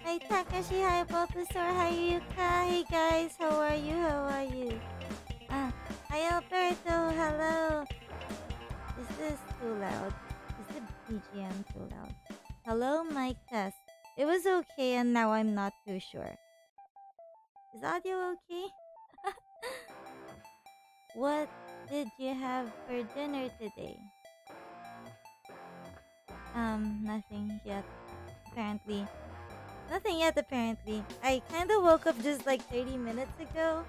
Hi Takashi, hi Bulbasaur, hi Yuka, hey guys, how are you, hi Alberto, hello. Is this too loud? Is the BGM too loud? Hello, mic test. It was okay and now I'm not too sure. Is audio okay? What did you have for dinner today? Nothing yet, apparently. Nothing yet, apparently. I kinda woke up just like 30 minutes ago.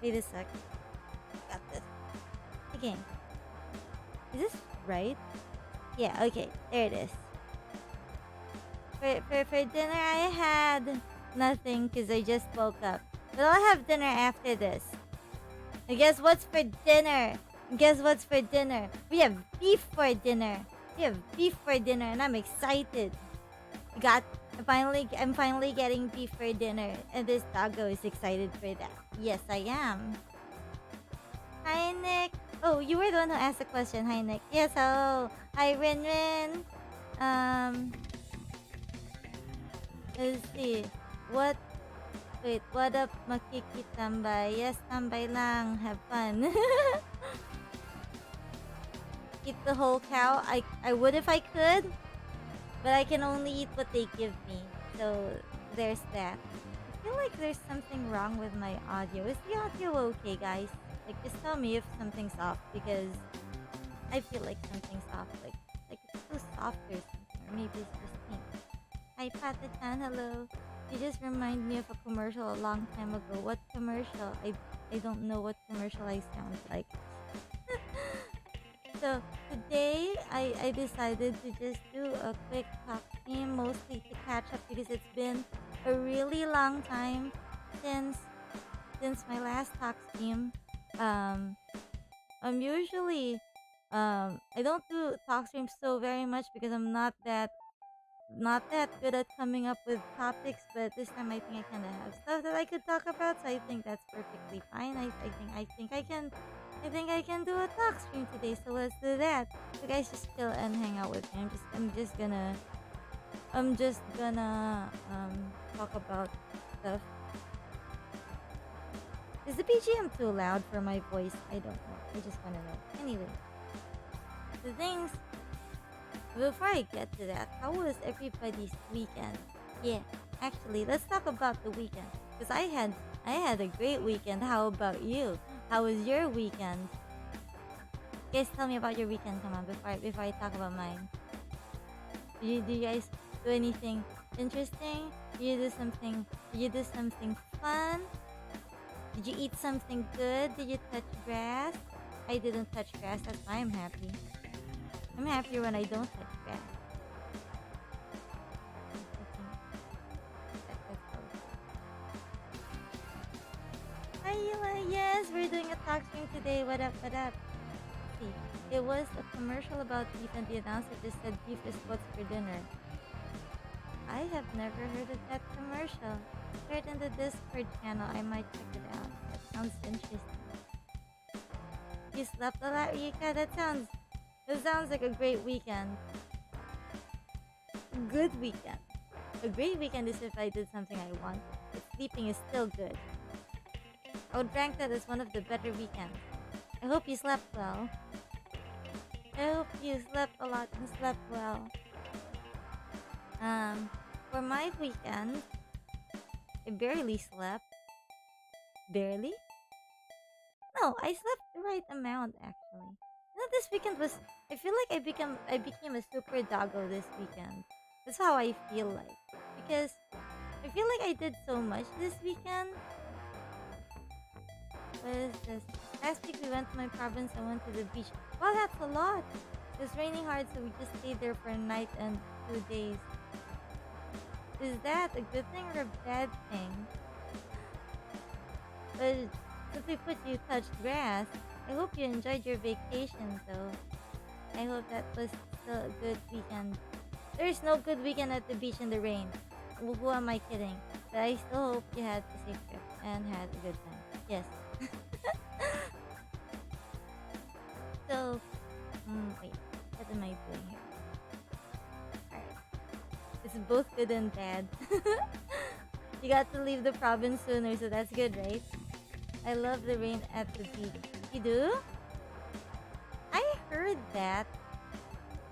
Wait a sec. Got this. Okay. Is this right? Yeah, okay. There it is. For dinner, I had nothing because I just woke up. But I'll have dinner after this. And guess what's for dinner? Guess what's for dinner? We have beef for dinner. We have beef for dinner, and I'm excited. I'm finally getting beef for dinner, and this doggo is excited for that. Yes, I am. Hi, Nick. Oh, you were the one who asked the question. Hi, Nick. Yes, hello. Hi, Rin Rin. Let's see. Wait, what up, makikitambay? Yes, tambay lang. Have fun. Eat the whole cow? I would if I could, but I can only eat what they give me. So, there's that. I feel like there's something wrong with my audio. Is the audio okay, guys? Like, just tell me if something's off, because I feel like something's off. Like it's too soft or something. Or maybe it's just me. Hi, Patachan, hello. You just remind me of a commercial a long time ago. What commercial? I don't know what commercial I sound like. So today I decided to just do a quick talk stream, mostly to catch up because it's been a really long time since my last talk stream. I'm usually I don't do talk streams so very much because I'm not that good at coming up with topics, but this time I think I kind of have stuff that I could talk about, so I think that's perfectly fine. I think I can do a talk stream today, so let's do that. You guys just chill and hang out with me. I'm just gonna talk about stuff. Is the BGM too loud for my voice? I don't know. I just wanna know. Anyway, the things. Before I get to that, how was everybody's weekend? Yeah, actually, let's talk about the weekend. Because I had a great weekend. How about you? How was your weekend? Guys, tell me about your weekend. Come on, before I talk about mine. Do you guys do anything interesting? Did you do something fun? Did you eat something good? Did you touch grass? I didn't touch grass. That's why I'm happy. I'm happier when I don't touch grass. Hi, Yula. Yes, we're doing a talk stream today. What up, what up? See, it was a commercial about beef and the announcer just said beef is what's for dinner. I have never heard of that commercial. Share it in the Discord channel. I might check it out. That sounds interesting. You slept a lot, Rika? That sounds like a great weekend. Good weekend. A great weekend is if I did something I wanted. But sleeping is still good. I would rank that as one of the better weekends. I hope you slept well. I hope you slept a lot and slept well. For my weekend, I barely slept. Barely? No, I slept the right amount actually. This weekend was. I feel like I became a super doggo this weekend. That's how I feel like, because I feel like I did so much this weekend. What is this? Last week we went to my province and went to the beach. Wow, that's a lot. It was raining hard, so we just stayed there for a night and 2 days. Is that a good thing or a bad thing? But since we put you touched grass, I hope you enjoyed your vacation though. I hope that was still a good weekend. There's no good weekend at the beach in the rain. Well, who am I kidding? But I still hope you had a safe trip and had a good time. Yes. So, wait. What am I doing here? Alright. both good and bad. You got to leave the province sooner, so that's good, right? I love the rain at the beach. You do? I heard that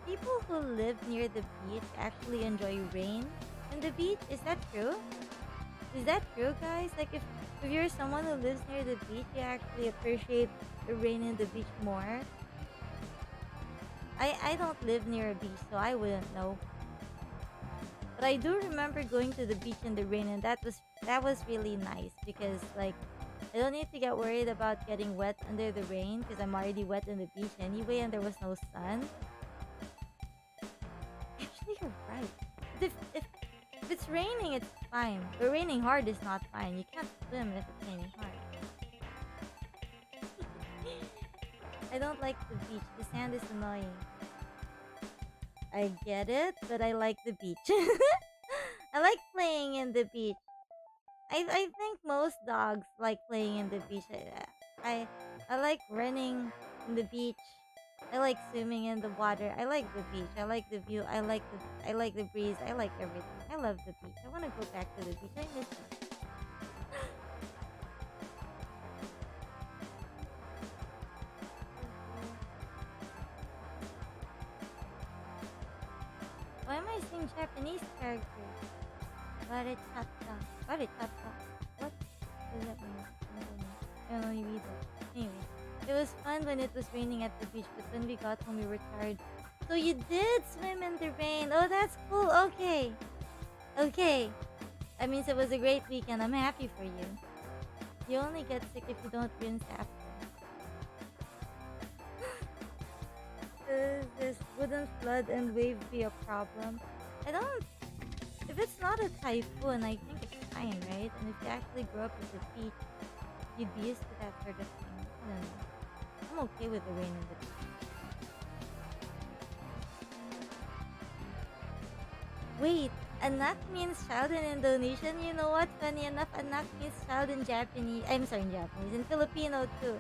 people who live near the beach actually enjoy rain and the beach. Is that true? Is that true, guys? Like, if you're someone who lives near the beach, you actually appreciate the rain and the beach more. I don't live near a beach, so I wouldn't know. But I do remember going to the beach in the rain, and that was really nice because like I don't need to get worried about getting wet under the rain because I'm already wet in the beach anyway, and there was no sun. Actually, you're right. If it's raining, it's fine. But raining hard is not fine. You can't swim if it's raining hard. I don't like the beach. The sand is annoying. I get it, but I like the beach. I like playing in the beach. I think most dogs like playing in the beach. I like running in the beach. I like swimming in the water. I like the beach. I like the view. I like the breeze. I like everything. I love the beach. I want to go back to the beach. I miss it. Why am I saying Japanese characters? Barechata. Barechata. What does that mean? I don't know either. Anyway, it was fun when it was raining at the beach, but when we got home we were tired. So you did swim in the rain. Oh, that's cool. Okay. Okay. That means it was a great weekend. I'm happy for you. You only get sick if you don't rinse after. This wouldn't flood and wave be a problem? I don't. If it's not a typhoon, I think it's fine, right? And if you actually grow up at the beach, you'd be used to that sort of thing. I don't know. I'm okay with the rain and the beach. Wait, anak means child in Indonesian. You know what? Funny enough, anak means child in Japanese. I'm sorry, in Japanese. In Filipino too.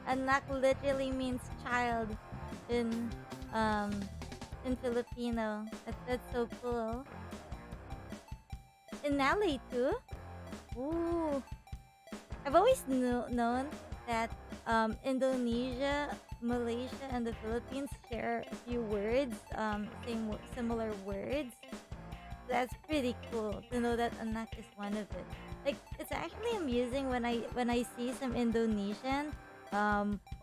Anak literally means child in Filipino. That's so cool. In Malay too? Ooh. I've always known that Indonesia, Malaysia, and the Philippines share a few words, similar words. That's pretty cool to know that anak is one of it. Like, it's actually amusing when I see some Indonesian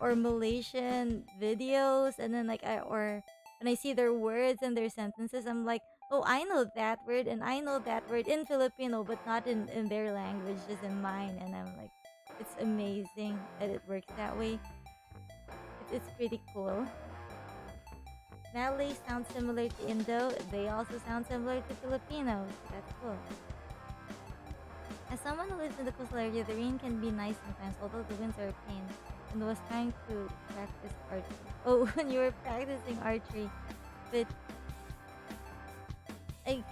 or Malaysian videos, and then or when I see their words and their sentences, I'm like, oh, I know that word and I know that word in Filipino, but not in their language, just in mine. And I'm like, it's amazing that it works that way. It's pretty cool. Malay sounds similar to Indo. They also sound similar to Filipinos. That's cool. As someone who lives in the coastal area, the rain can be nice sometimes, although the winds are a pain. And was trying to practice archery. Oh, when you were practicing archery. But I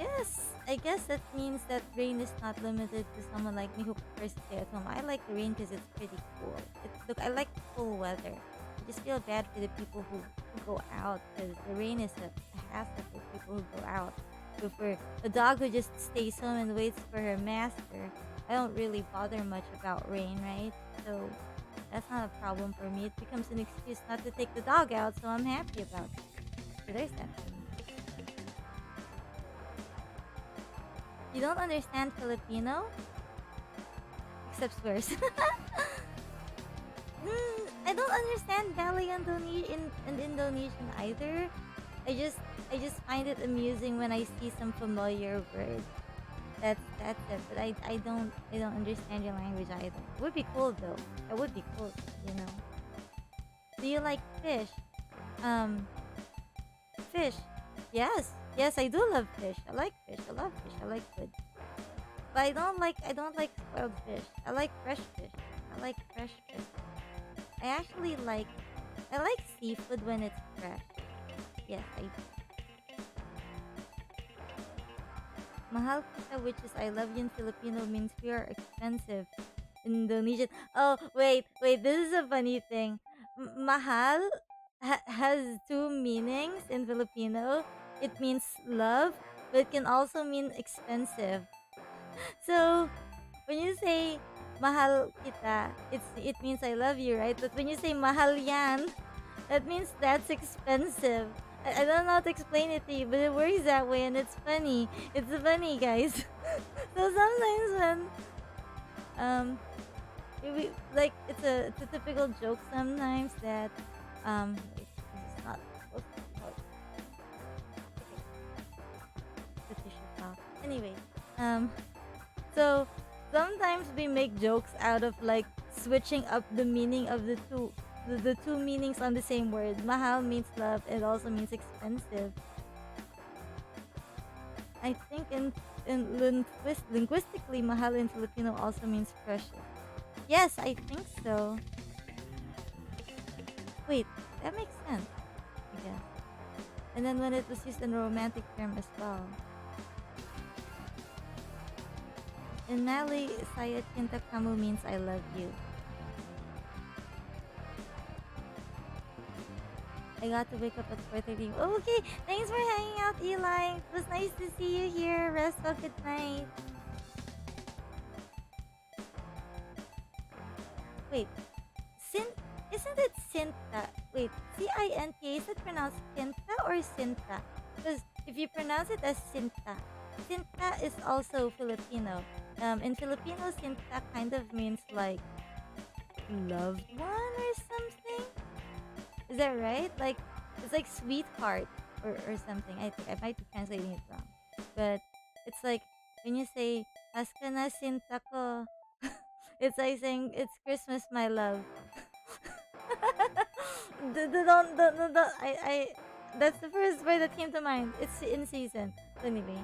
guess that means that rain is not limited to someone like me who prefers to stay at home. I like the rain because it's pretty cool. Look, I like cool weather. I just feel bad for the people who go out because the rain is a hassle for people who go out. So for a dog who just stays home and waits for her master, I don't really bother much about rain, right? So that's not a problem for me. It becomes an excuse not to take the dog out, so I'm happy about it. So there's that for me. You don't understand Filipino? Except swears. I don't understand Malay and Indonesian either. I just find it amusing when I see some familiar words. That's it. But I don't understand your language either. It would be cool though. It would be cool, you know. Do you like fish? Fish. Yes, I do love fish. I like fish. I love fish. I like food. But I don't like spoiled fish. I like fresh fish. I like fresh fish. I like seafood when it's fresh. Yes, I do. Mahal kita, which is I love you in Filipino, means we are expensive in Indonesian. Oh, wait, this is a funny thing. Mahal has two meanings in Filipino. It means love, but can also mean expensive. So when you say mahal kita, it means I love you, right? But when you say mahal yan, that means that's expensive. I don't know how to explain it to you, but it works that way, and it's funny. It's funny, guys. So sometimes when like it's a typical joke sometimes that wait, this is not supposed to be hard. Okay. The tissue fell. Anyway, so sometimes we make jokes out of like switching up the meaning of the two meanings on the same word. Mahal means love, it also means expensive. I think linguistically, mahal in Filipino also means precious. Yes, I think so. Wait, that makes sense, I guess. And then when it was used in a romantic term as well. In Malay, saya cinta kamu means I love you. I got to wake up at 4:30. Okay, thanks for hanging out, Eli. It was nice to see you here. Rest well, good night. Wait, isn't it Cinta? Wait, C-I-N-T-A, is it pronounced Cinta or Cinta? Because if you pronounce it as Cinta, Cinta is also Filipino. In Filipino, Cinta kind of means like loved one or something. Is that right? Like it's like sweetheart or something. I think I might be translating it wrong, but it's like when you say "Paska na Cinta ko," it's like saying it's Christmas, my love. I that's the first word that came to mind. It's in season. Anyway.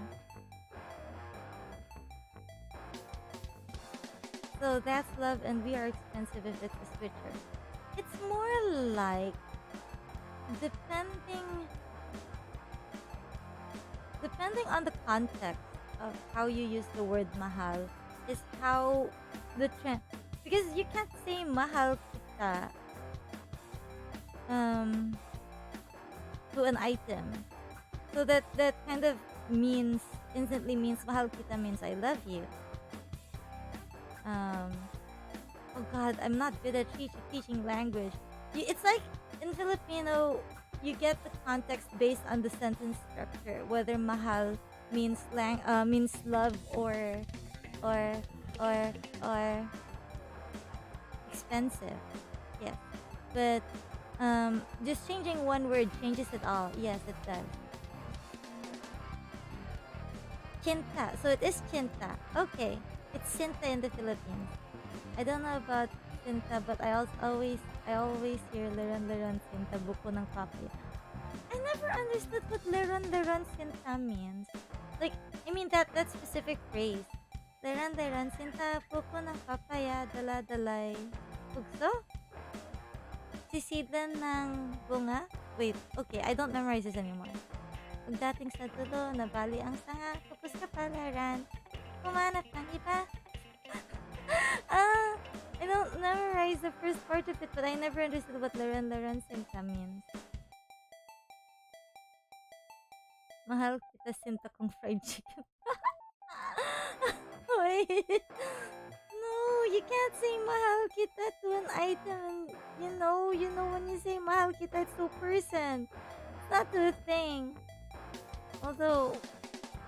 So that's love and we are expensive if it's a switcher. It's more like depending on the context of how you use the word mahal is how the trend, because you can't say mahal kita to an item. So that kind of instantly means mahal kita means I love you. Oh god, I'm not good at teaching language. It's like in Filipino, you get the context based on the sentence structure, whether mahal means love or expensive. Yes, but just changing one word changes it all. Yes, it does. Cinta. So it is cinta. Okay. It's cinta in the Philippines. I don't know about cinta, but I always hear leron cinta, buko ng papaya. I never understood what leron cinta means. Like, I mean that specific phrase. Leron cinta, buko ng papaya, dala-dalay. Pugso? Sisidlan ng bunga? Wait, okay, I don't memorize this anymore. Pagdating sa dulo, nabali ang sanga, tapos kapalaran. Kumanap ng iba. I don't memorize the first part of it, but I never understood what leron cinta means. Mahal kita sinta kong fried chicken. Wait. No, you can't say mahal kita to an item. You know when you say mahal kita, it's to a person. It's not to a thing. Although,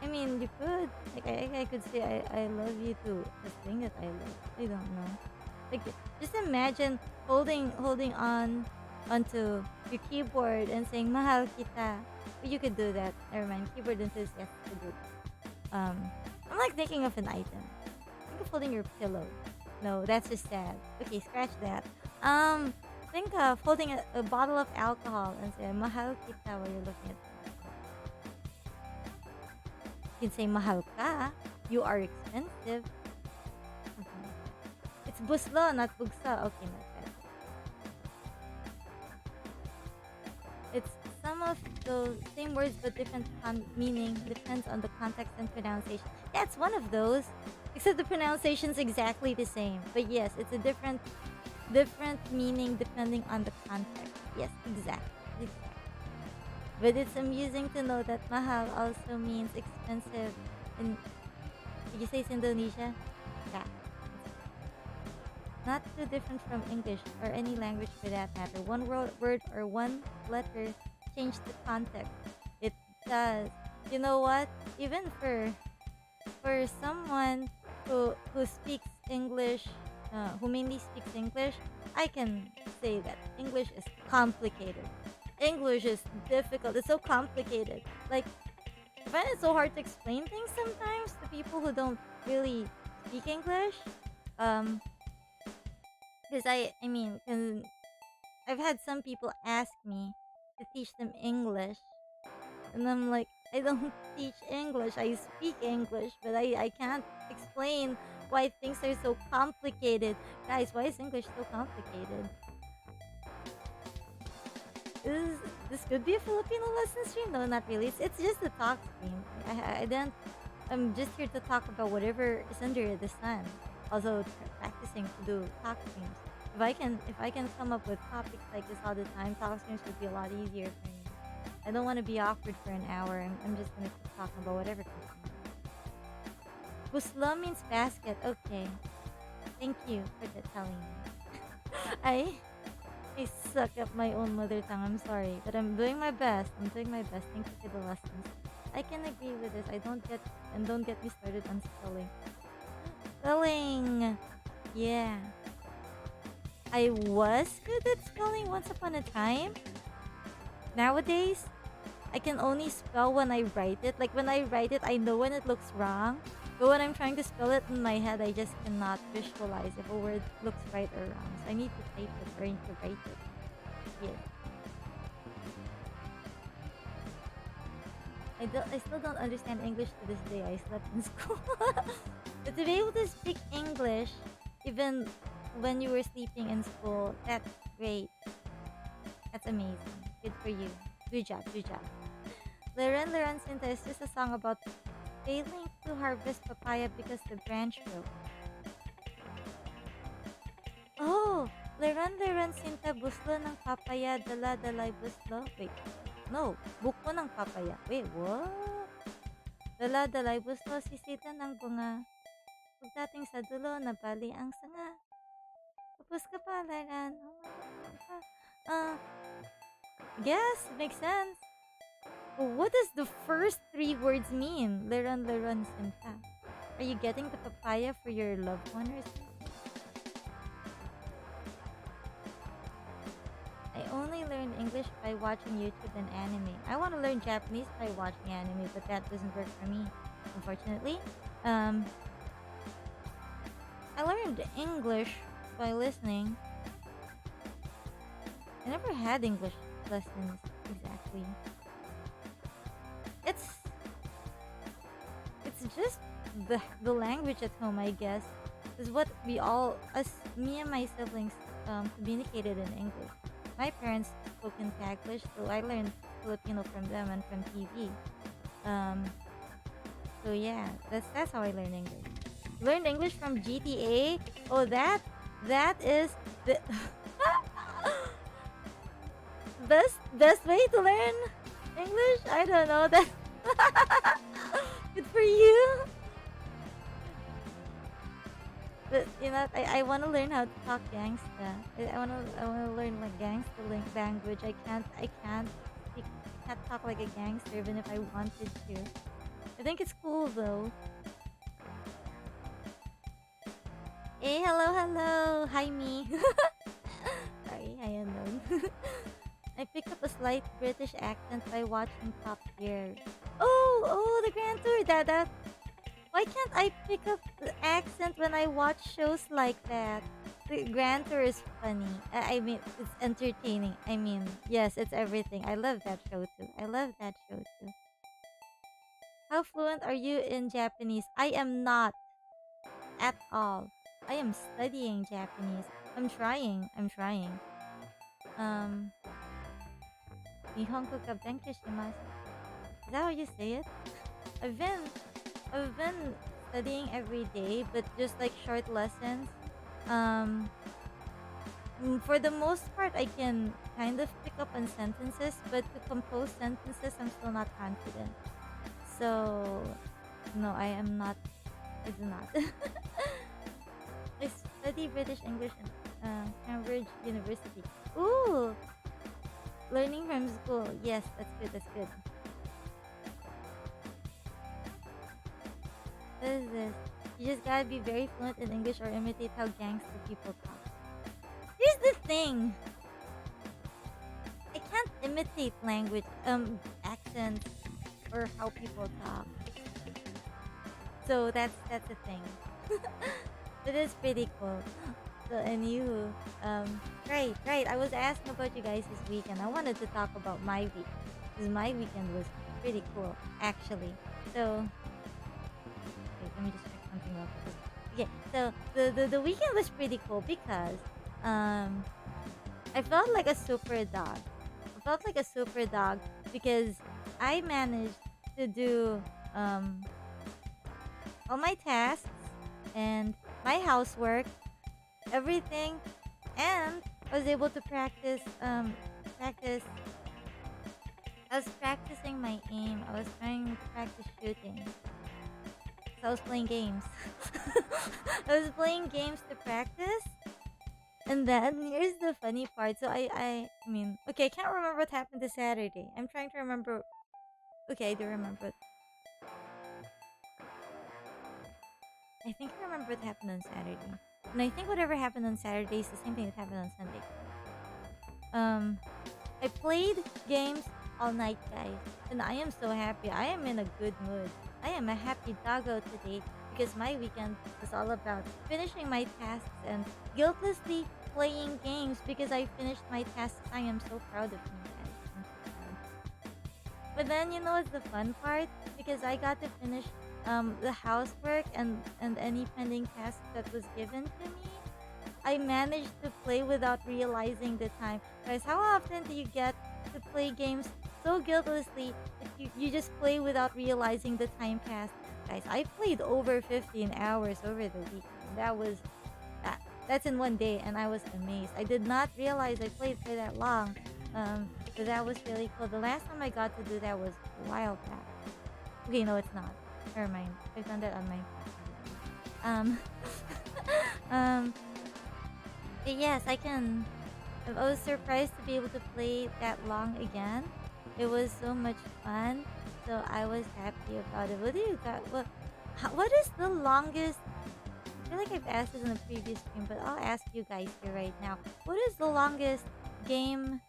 I mean, you could. Like, I could say I love you to a thing that I love. I don't know. Like, just imagine holding on onto your keyboard and saying mahal kita. But you could do that. Never mind. Keyboard enthusiast could do that. I'm like thinking of an item. Think of holding your pillow. No, that's just sad. Okay, scratch that. Think of holding a bottle of alcohol and say mahal kita while you're looking at it. You can say mahal ka. You are expensive. It's buslo, not bugsa. Okay, not bad. It's some of those same words but different meaning. Depends on the context and pronunciation. Yeah, it's one of those. Except the pronunciation's exactly the same. But yes, it's a different meaning depending on the context. Yes, exactly. But it's amusing to know that mahal also means expensive in, did you say it's Indonesia? Yeah. Not too different from English or any language for that matter. One word or one letter change the context. It does. You know what? Even for someone who speaks English, who mainly speaks English, I can say that English is complicated. English is difficult. It's so complicated. Like, I find it so hard to explain things sometimes to people who don't really speak English. Because I mean, cause I've had some people ask me to teach them English, and I'm like, I don't teach English. I speak English, but I can't explain why things are so complicated. Guys, why is English so complicated? This could be a Filipino lesson stream? No, not really. It's just a talk stream. I don't. I'm just here to talk about whatever is under the sun. Also practicing to do talk streams. If I can come up with topics like this all the time, talk streams would be a lot easier for me. I don't want to be awkward for an hour. I'm just gonna keep talking about whatever comes to mind. Buslo means basket. Okay. Thank you for telling me. I suck at my own mother tongue. I'm sorry, but I'm doing my best. Thank you for the lessons. I can agree with this. Don't get me started on spelling. Spelling. Yeah. I was good at spelling once upon a time. Nowadays, I can only spell when I write it. Like when I write it, I know when it looks wrong. But when I'm trying to spell it in my head, I just cannot visualize if a word looks right or wrong. So I need to type it or I need to write it. Yeah. I still don't understand English to this day. I slept in school. But to be able to speak English, even when you were sleeping in school, that's great. That's amazing. Good for you. Good job. Liran Sinta is just a song about failing to harvest papaya because the branch broke. Oh! Liran Sinta buslo ng papaya dala-dalay buslo. Wait. No. Buko ng papaya. Wait, what? Dala-dalay buslo sisita ng bunga. Pagdating sa dulo, nabali ang sanga. Tapos kapalaran. Oh my God. Yes, makes sense. What does the first 3 words mean? Liran Sinta. Are you getting the papaya for your loved one or something? I only learned English by watching YouTube and anime. I want to learn Japanese by watching anime, but that doesn't work for me, unfortunately. I learned English by listening. I never had English lessons exactly. It's just the language at home, I guess, is what me and my siblings communicated in English. My parents spoke in Taglish, so I learned Filipino from them and from TV. So yeah, that's how I learned English. Learned English from GTA. Oh, that is the best way to learn English. I don't know that. Good for you. But you know, I want to learn how to talk gangsta. I want to learn like gangsta language. I can't talk like a gangster even if I wanted to. I think it's cool though. Hey, hello. Hi, me. Sorry, I unknown. I picked up a slight British accent by watching Top Gear. Oh, the Grand Tour. That. Why can't I pick up the accent when I watch shows like that? The Grand Tour is funny. I mean, it's entertaining. I mean, yes, it's everything. I love that show too. How fluent are you in Japanese? I am not at all. I am studying Japanese. I'm trying. Nihongo ga benkyou shimasu. Is that how you say it? I've been studying every day, but just like short lessons. For the most part, I can kind of pick up on sentences, but to compose sentences, I'm still not confident. So, no, I am not. I do not. I study British English at Cambridge University. Ooh, learning from school. Yes, that's good. That's good. What is this? You just gotta be very fluent in English or imitate how gangster people talk. Here's the thing. I can't imitate language, accents, or how people talk. So that's a thing. It is pretty cool. So and right. I was asking about you guys this weekend. I wanted to talk about my week because my weekend was pretty cool actually. So let me just check something real quick. Okay, so the weekend was pretty cool because I felt like a super dog. I felt like a super dog because I managed to do all my tasks and my housework, everything, and I was able to practice. I was practicing my aim. I was trying to practice shooting. So I was playing games. I was playing games to practice. And then here's the funny part. So I mean, okay, I can't remember what happened this Saturday. I'm trying to remember. Okay, I do remember. I think I remember what happened on Saturday. And I think whatever happened on Saturday is the same thing that happened on Sunday. I played games all night, guys. And I am so happy. I am in a good mood. I am a happy doggo today because my weekend was all about finishing my tasks and guiltlessly playing games because I finished my tasks. I am so proud of me, guys. I'm so proud. But then, you know what's the fun part? Because I got to finish the housework and any pending tasks that was given to me. I managed to play without realizing the time. Guys, how often do you get to play games so guiltlessly that you just play without realizing the time passed? Guys, I played over 15 hours over the weekend. That's in one day, and I was amazed. I did not realize I played for that long. But that was really cool. The last time I got to do that was a while back. Okay, no, it's not. Never mind. I've done that on my yes, I can. I was surprised to be able to play that long again. It was so much fun, so I was happy about it. What do you got? What is the longest? I feel like I've asked this in the previous stream, but I'll ask you guys here right now. What is the longest game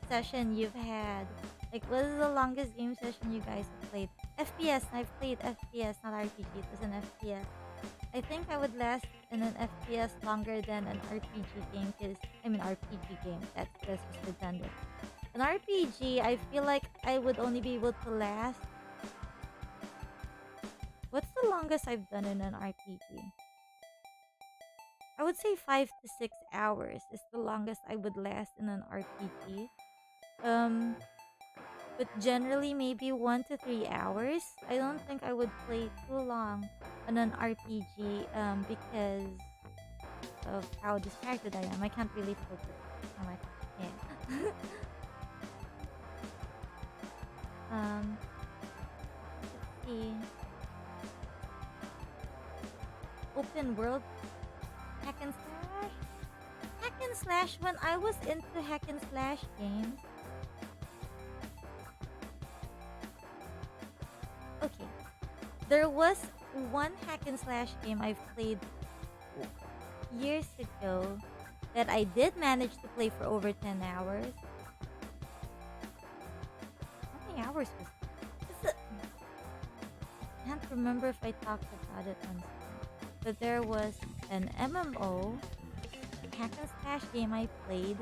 session you've had? Like, what is the longest game session you guys have played? FPS. I've played FPS, not RPG. It was an FPS. I think I would last in an FPS longer than an RPG game RPG game. That's just redundant. An RPG, I feel like I would only be able to last. What's the longest I've done in an RPG? I would say 5 to 6 hours is the longest I would last in an RPG. But generally maybe 1 to 3 hours. I don't think I would play too long on an RPG because of how distracted I am. I can't really focus. Yeah. Let's see. Open world hack and slash. Hack and slash. When I was into hack and slash games. Okay, there was one hack and slash game I've played years ago that I did manage to play for over 10 hours. How many hours was it? I can't remember if I talked about it on stream. But there was an MMO hack and slash game I played.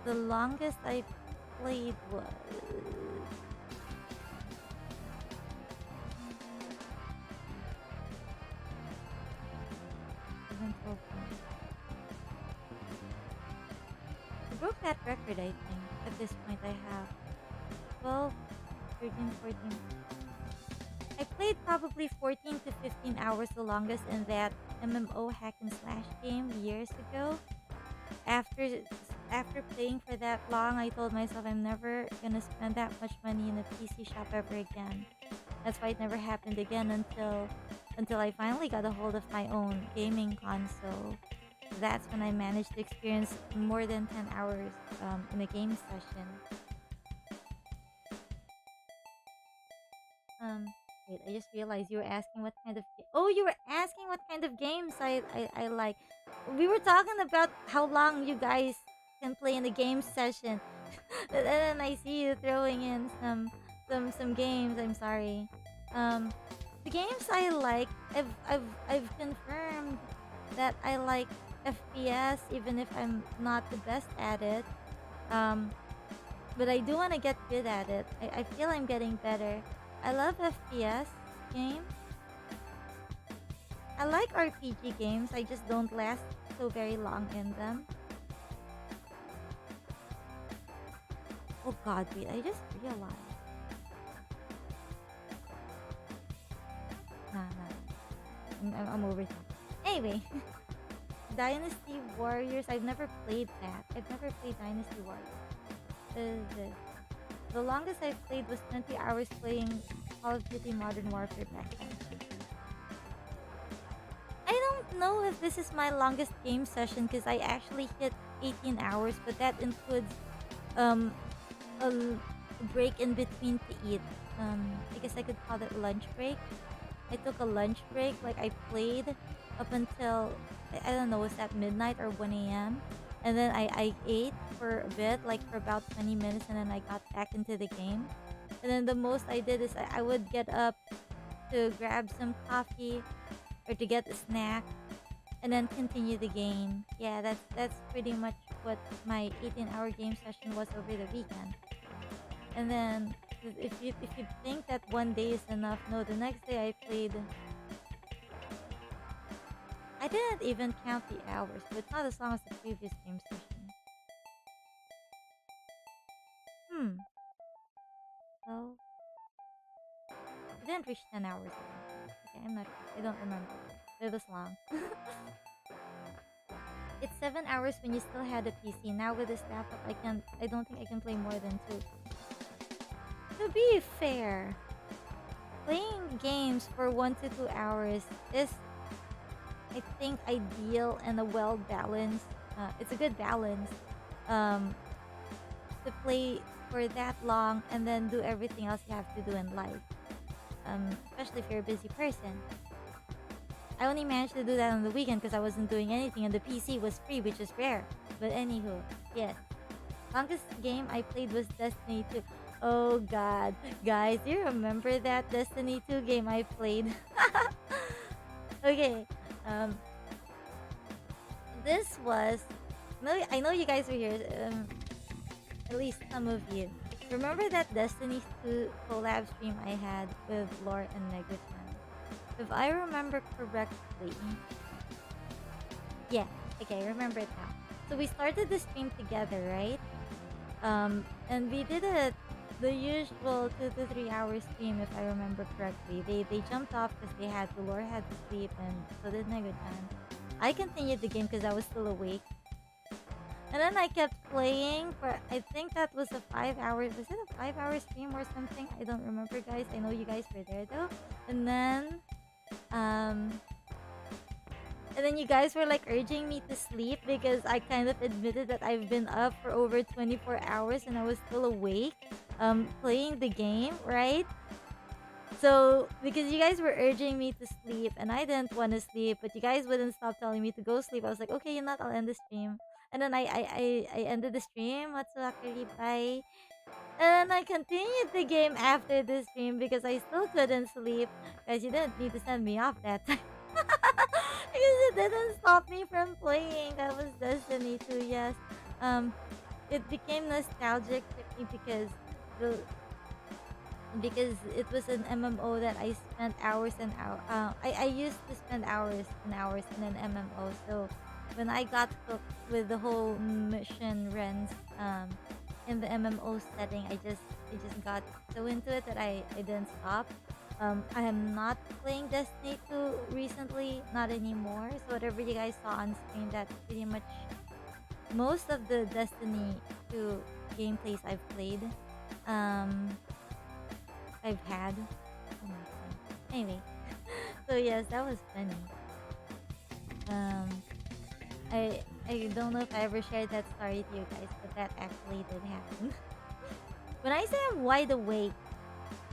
The longest I played was... I broke that record, I think. At this point, I have 12, 13, 14. I played probably 14 to 15 hours, the longest in that MMO hack and slash game years ago. after after playing for that long, I told myself I'm never gonna spend that much money in a PC shop ever again. That's why it never happened again until I finally got a hold of my own gaming console. That's when I managed to experience more than 10 hours in a game session. Wait, I just realized you were asking what kind of oh, you were asking what kind of games I like. We were talking about how long you guys can play in a game session. And then I see you throwing in some games. I'm sorry. The games I like, I've confirmed that I like FPS even if I'm not the best at it. But I do want to get good at it. I feel I'm getting better. I love FPS games. I like RPG games. I just don't last so very long in them. Oh god, wait, I just realized. Nah. I'm over that. Anyway. Dynasty Warriors. I've never played that. I've never played Dynasty Warriors. What is this? The longest I've played was 20 hours playing Call of Duty Modern Warfare back then. I don't know if this is my longest game session because I actually hit 18 hours, but that includes a break in between to eat. I guess I could call it lunch break. I took a lunch break, like I played up until, I don't know, was that midnight or 1 a.m.? And then I ate for a bit, like for about 20 minutes, and then I got back into the game. And then the most I did is I would get up to grab some coffee or to get a snack and then continue the game. Yeah, that's pretty much what my 18-hour game session was over the weekend. And then if you think that one day is enough, no, the next day I played. I didn't even count the hours, but it's not as long as the previous game session. So I didn't reach 10 hours. Okay, I'm not sure. I don't remember. It was long. It's 7 hours when you still had a PC. Now with this laptop, I don't think I can play more than 2. To be fair, playing games for 1 to 2 hours is, I think, ideal and a well balanced. It's a good balance to play for that long and then do everything else you have to do in life. Especially if you're a busy person. I only managed to do that on the weekend because I wasn't doing anything and the PC was free, which is rare. But anywho, yes. Longest game I played was Destiny 2. Oh god. Guys, do you remember that Destiny 2 game I played? Okay. This was... No, I know you guys were here. At least some of you. Remember that Destiny 2 collab stream I had with Lore and Negachan? If I remember correctly... Yeah, okay, I remember it now. So we started the stream together, right? And we did the usual 2 to 3 hour stream, if I remember correctly. They jumped off because they had to. Lore had to sleep, and so did Negachan. I continued the game because I was still awake. And then I kept playing for, I think that was a 5 hours. Was it a 5 hour stream or something? I don't remember, guys. I know you guys were there though. And then you guys were like urging me to sleep because I kind of admitted that I've been up for over 24 hours and I was still awake playing the game, right? So because you guys were urging me to sleep and I didn't want to sleep, but you guys wouldn't stop telling me to go sleep, I was like, okay, you know what, I'll end the stream. And then I ended the stream. Matsukari, bye. And then I continued the game after the stream because I still couldn't sleep. Guys, you didn't need to send me off that time. Because it didn't stop me from playing. That was Destiny 2, yes. It became nostalgic to me because it was an MMO that I spent hours and hours. I used to spend hours and hours in an MMO. So when I got hooked with the whole mission runs in the MMO setting, I just got so into it that I didn't stop. I am not playing Destiny 2 recently, not anymore. So whatever you guys saw on screen, that's pretty much most of the Destiny 2 gameplays I've played, I've had. Oh my god. Anyway, so yes, that was funny. Um, I don't know if I ever shared that story to you guys, but that actually did happen. When I say I'm wide awake,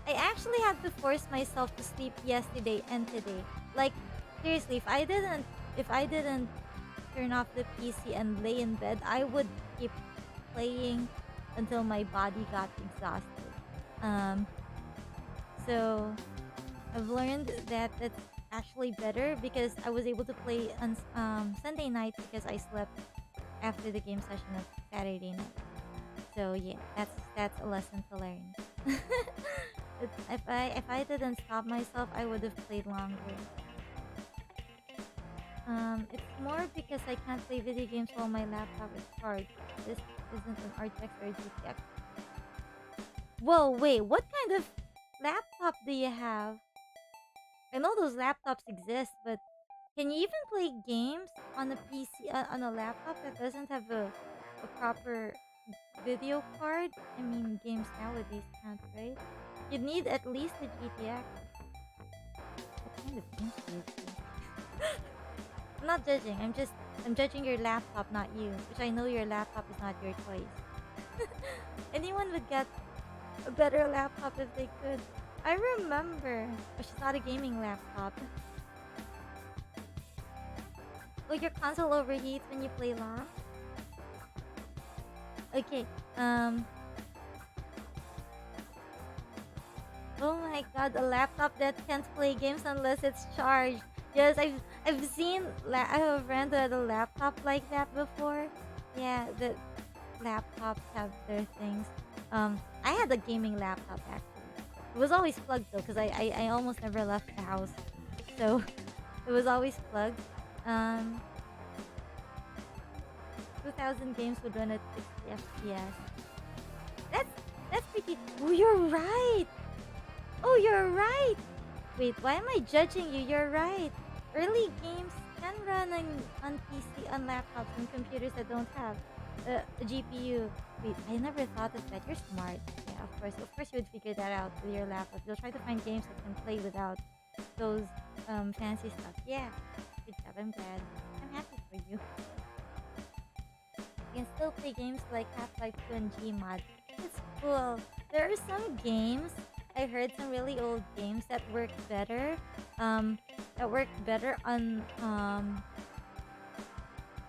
I actually had to force myself to sleep yesterday and today. Like seriously, if I didn't turn off the PC and lay in bed, I would keep playing until my body got exhausted. So I've learned that that's actually better because I was able to play on Sunday night because I slept after the game session of Saturday night. So yeah, that's a lesson to learn. If I didn't stop myself, I would have played longer. It's more because I can't play video games while my laptop is charged. This isn't an RTX or a GTX. Whoa, wait, what kind of laptop do you have? I know those laptops exist, but can you even play games on a PC, on a laptop that doesn't have a proper video card? I mean, games nowadays can't, right? You'd need at least a GTX. What kind of games do you play? I'm not judging. I'm judging your laptop, not you. Which I know your laptop is not your choice. Anyone would get a better laptop if they could. I remember. But she's not a gaming laptop. Oh, your console overheats when you play long? Okay, oh my god, a laptop that can't play games unless it's charged. Yes, I've seen I have a friend who had a laptop like that before. Yeah, the laptops have their things. I had a gaming laptop actually. It was always plugged though, because I almost never left the house. So it was always plugged. 2000 games would run at 60 FPS. That's pretty. Oh, you're right. Oh, you're right. Wait, why am I judging you? You're right. Early games can run on PC, on laptops, and computers that don't have a GPU. Wait, I never thought of that. You're smart. Yeah, of course. Of course, you would figure that out with your laptop. You'll try to find games that can play without those fancy stuff. Yeah, good job. I'm glad. I'm happy for you. You can still play games like Half-Life 2 and Gmod. It's cool. There are some games, I heard some really old games that work better. On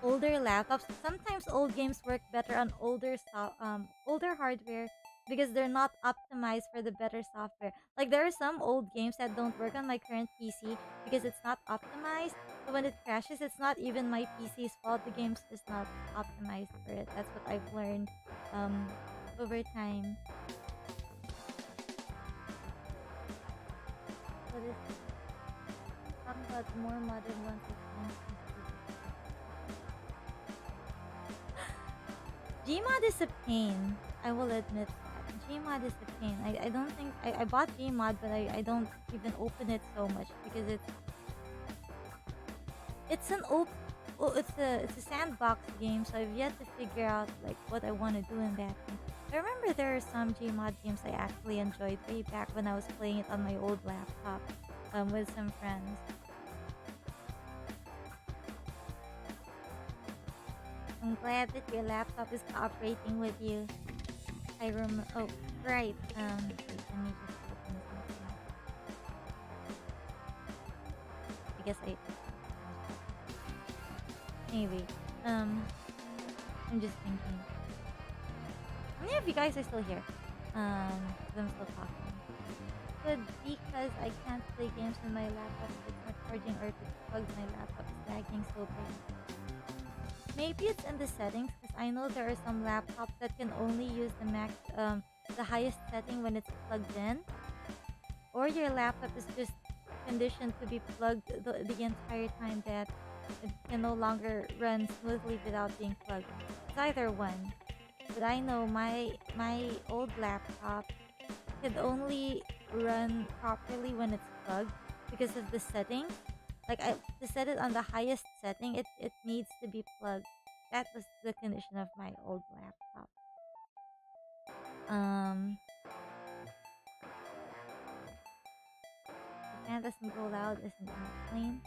older laptops. Sometimes old games work better on older hardware because they're not optimized for the better software. Like there are some old games that don't work on my current PC because it's not optimized. So when it crashes, it's not even my PC's fault. The game's just not optimized for it. That's what I've learned over time. What is talking about more modern ones? Gmod is a pain. I will admit that. Gmod is a pain. I don't think I bought Gmod, but I don't even open it so much because it's a sandbox game, so I've yet to figure out like what I want to do in that game. I remember there are some Gmod games I actually enjoyed way back when I was playing it on my old laptop with some friends. I'm glad that your laptop is cooperating with you. Oh, right. Wait, let me just open something. I guess Anyway, I'm just thinking. How many of you guys are still here? I'm still talking. Good, because I can't play games on my laptop if it's not charging or if it's plugged, my laptop is lagging so bad. Maybe it's in the settings because I know there are some laptops that can only use the highest setting when it's plugged in. Or your laptop is just conditioned to be plugged the entire time that it can no longer run smoothly without being plugged. It's either one. But I know my old laptop could only run properly when it's plugged because of the setting. Like to set it on the highest setting, it needs to be plugged. that was the condition of my old laptop. Um, the fan doesn't go loud as an airplane.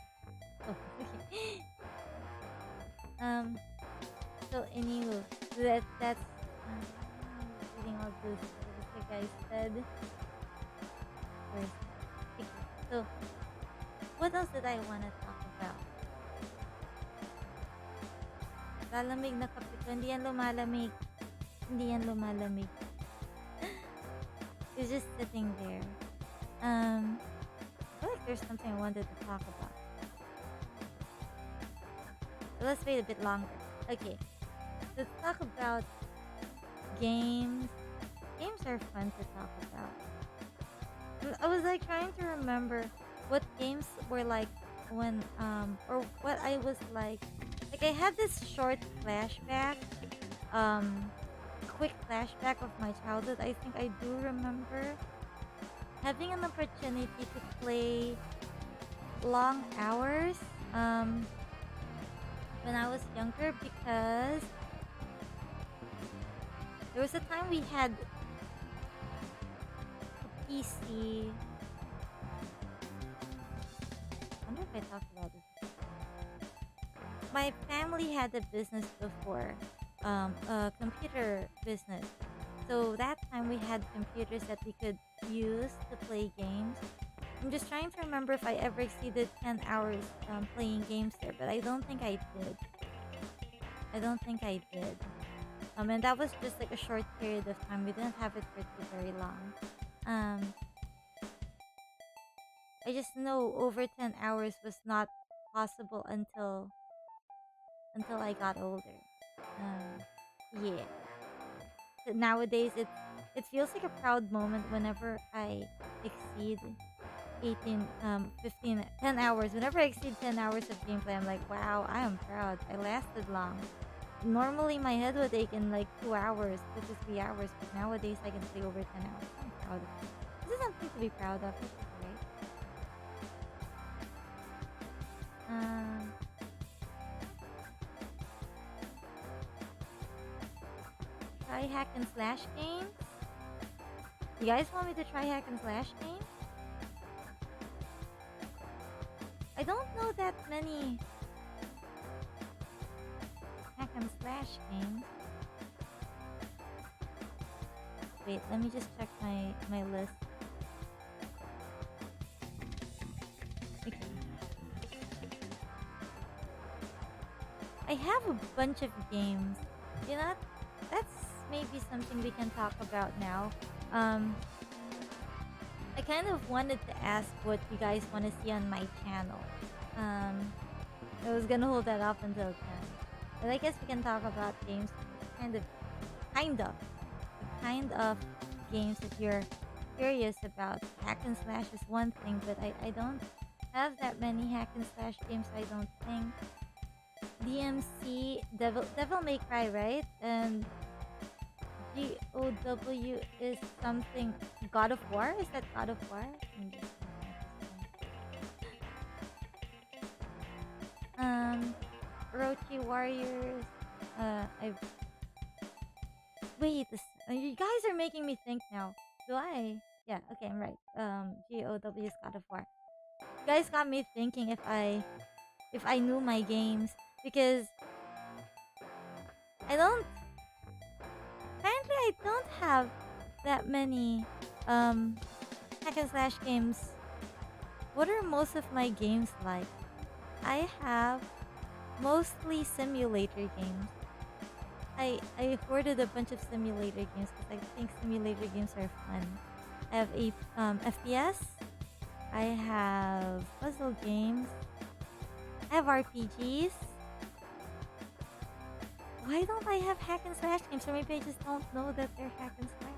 Oh, okay. So anywho, that's reading all this what the guy said. Where's that? Okay, so what else did I want to talk about? Lalamig na kape ko. Hindi yan lumalamig. Hindi yan lumalamig. It's just sitting there. I feel like there's something I wanted to talk about. But let's wait a bit longer. Okay. Let's talk about games. Games are fun to talk about. I was like trying to remember what games were like when or what I was like I had this short flashback, quick flashback of my childhood. I think I do remember having an opportunity to play long hours when I was younger, because there was a time we had a PC. I wonder if I talked about this. My family had a business before, a computer business. So that time we had computers that we could use to play games. I'm just trying to remember if I ever exceeded 10 hours playing games there, but I don't think I did. And that was just like a short period of time. We didn't have it for too very long. I just know over 10 hours was not possible until I got older. Yeah. But nowadays it feels like a proud moment whenever I exceed 10 hours. Whenever I exceed 10 hours of gameplay, I'm like, wow, I am proud. I lasted long. Normally my head would ache in like 2 hours, 2 to 3 hours, but nowadays I can play over 10 hours. I'm proud of it. This is something to be proud of, right? Try hack and slash games? You guys want me to try hack and slash games? I don't know that many hack and slash games. Wait, let me just check my list. Okay. I have a bunch of games. You know, that's maybe something we can talk about now. I kind of wanted to ask what you guys want to see on my channel. I was gonna hold that off until 10. But I guess we can talk about games, kind of games that you're curious about. Hack and slash is one thing, but I don't have that many hack and slash games, I don't think. DMC, Devil May Cry, right? And GOW is something. God of War? Is that God of War? Orochi Warriors. Wait, you guys are making me think now. Do I? Yeah, okay, I'm right. GOW is God of War. You guys got me thinking if I knew my games, because apparently I don't have that many hack and slash games. What are most of my games like? I have mostly simulator games. I hoarded a bunch of simulator games because I think simulator games are fun. I have a FPS. I have puzzle games. I have RPGs. Why don't I have hack and slash games? Or maybe I just don't know that they're hack and slash.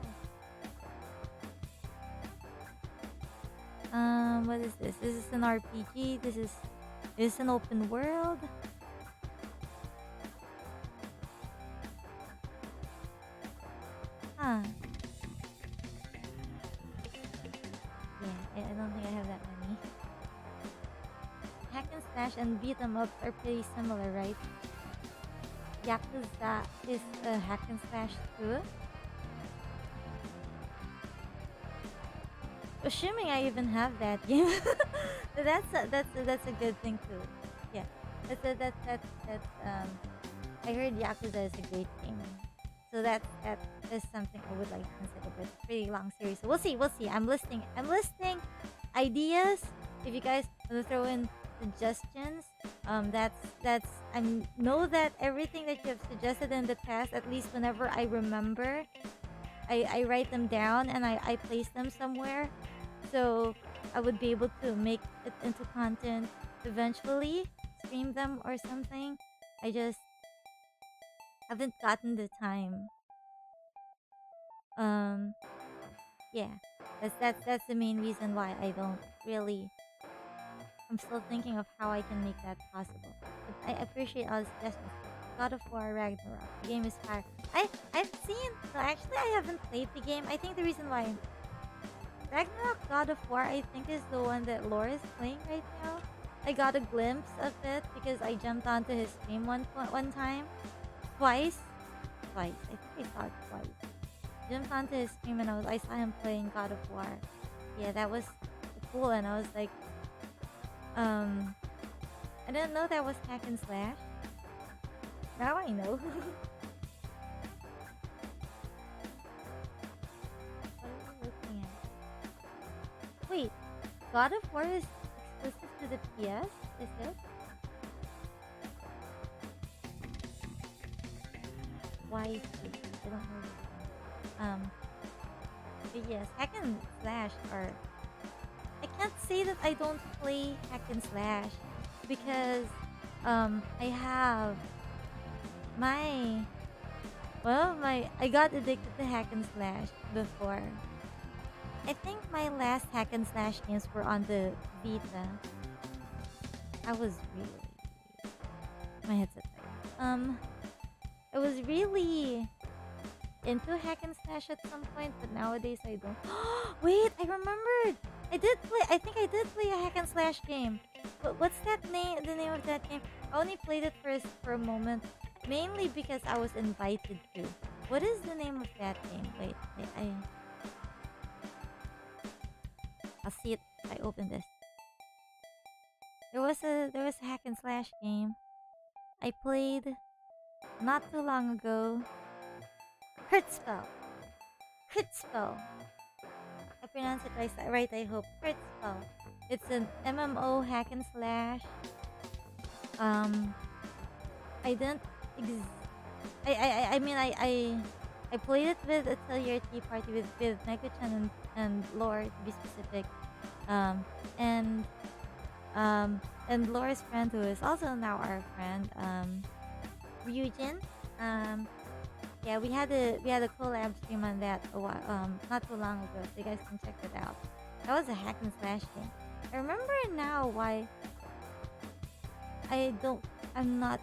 What is this? This is an RPG. This is an open world. Huh. Yeah, I don't think I have that many. Hack and slash and beat 'em up are pretty similar, right? Yakuza is a hack and slash too. Assuming I even have that game, that's a good thing too. Yeah, that's I heard Yakuza is a great game, so that is something I would like to consider. But it's a pretty long series, so we'll see. I'm listing ideas. If you guys want to throw in suggestions, that's I know that everything that you have suggested in the past, at least whenever I remember, I write them down and I place them somewhere, so I would be able to make it into content eventually, stream them or something. I just haven't gotten the time. Yeah, that's the main reason why I don't really. I'm still thinking of how I can make that possible. But I appreciate all the suggestions. God of War Ragnarok. The game is fire. I've seen. No, actually, I haven't played the game. I think the reason why Ragnarok God of War, I think, is the one that Laura is playing right now. I got a glimpse of it because I jumped onto his stream one time, twice. I think I saw it twice. Jumped onto his stream and I saw him playing God of War. Yeah, that was cool, and I was like, I didn't know that was hack and slash. Now I know. What are we looking at? Wait, God of War is exclusive to the PS? Is it? Why? I don't know. But yes, hack and slash are. I can't say that I don't play hack and slash because I have I got addicted to hack and slash before. I think my last hack and slash games were on the Vita. I was really my headset. I was really into hack and slash at some point, but nowadays I don't. Wait, I remembered. I think I did play a hack and slash game. But what's that name? The name of that game? I only played it for a moment, mainly because I was invited to. What is the name of that game? Wait, I'll see it if I open this. There was a hack and slash game I played not too long ago. Hurtspell. I pronounce it right, I hope. Hurtspell. It's an MMO hack and slash. I didn't. I played it with Atelier Tea Party with Neko-chan and Lore, to be specific. And Lore's friend, who is also now our friend, Ryujin. Yeah, we had a collab stream on that not too long ago, so you guys can check it out. That was a hack and slash game. I remember now why I'm not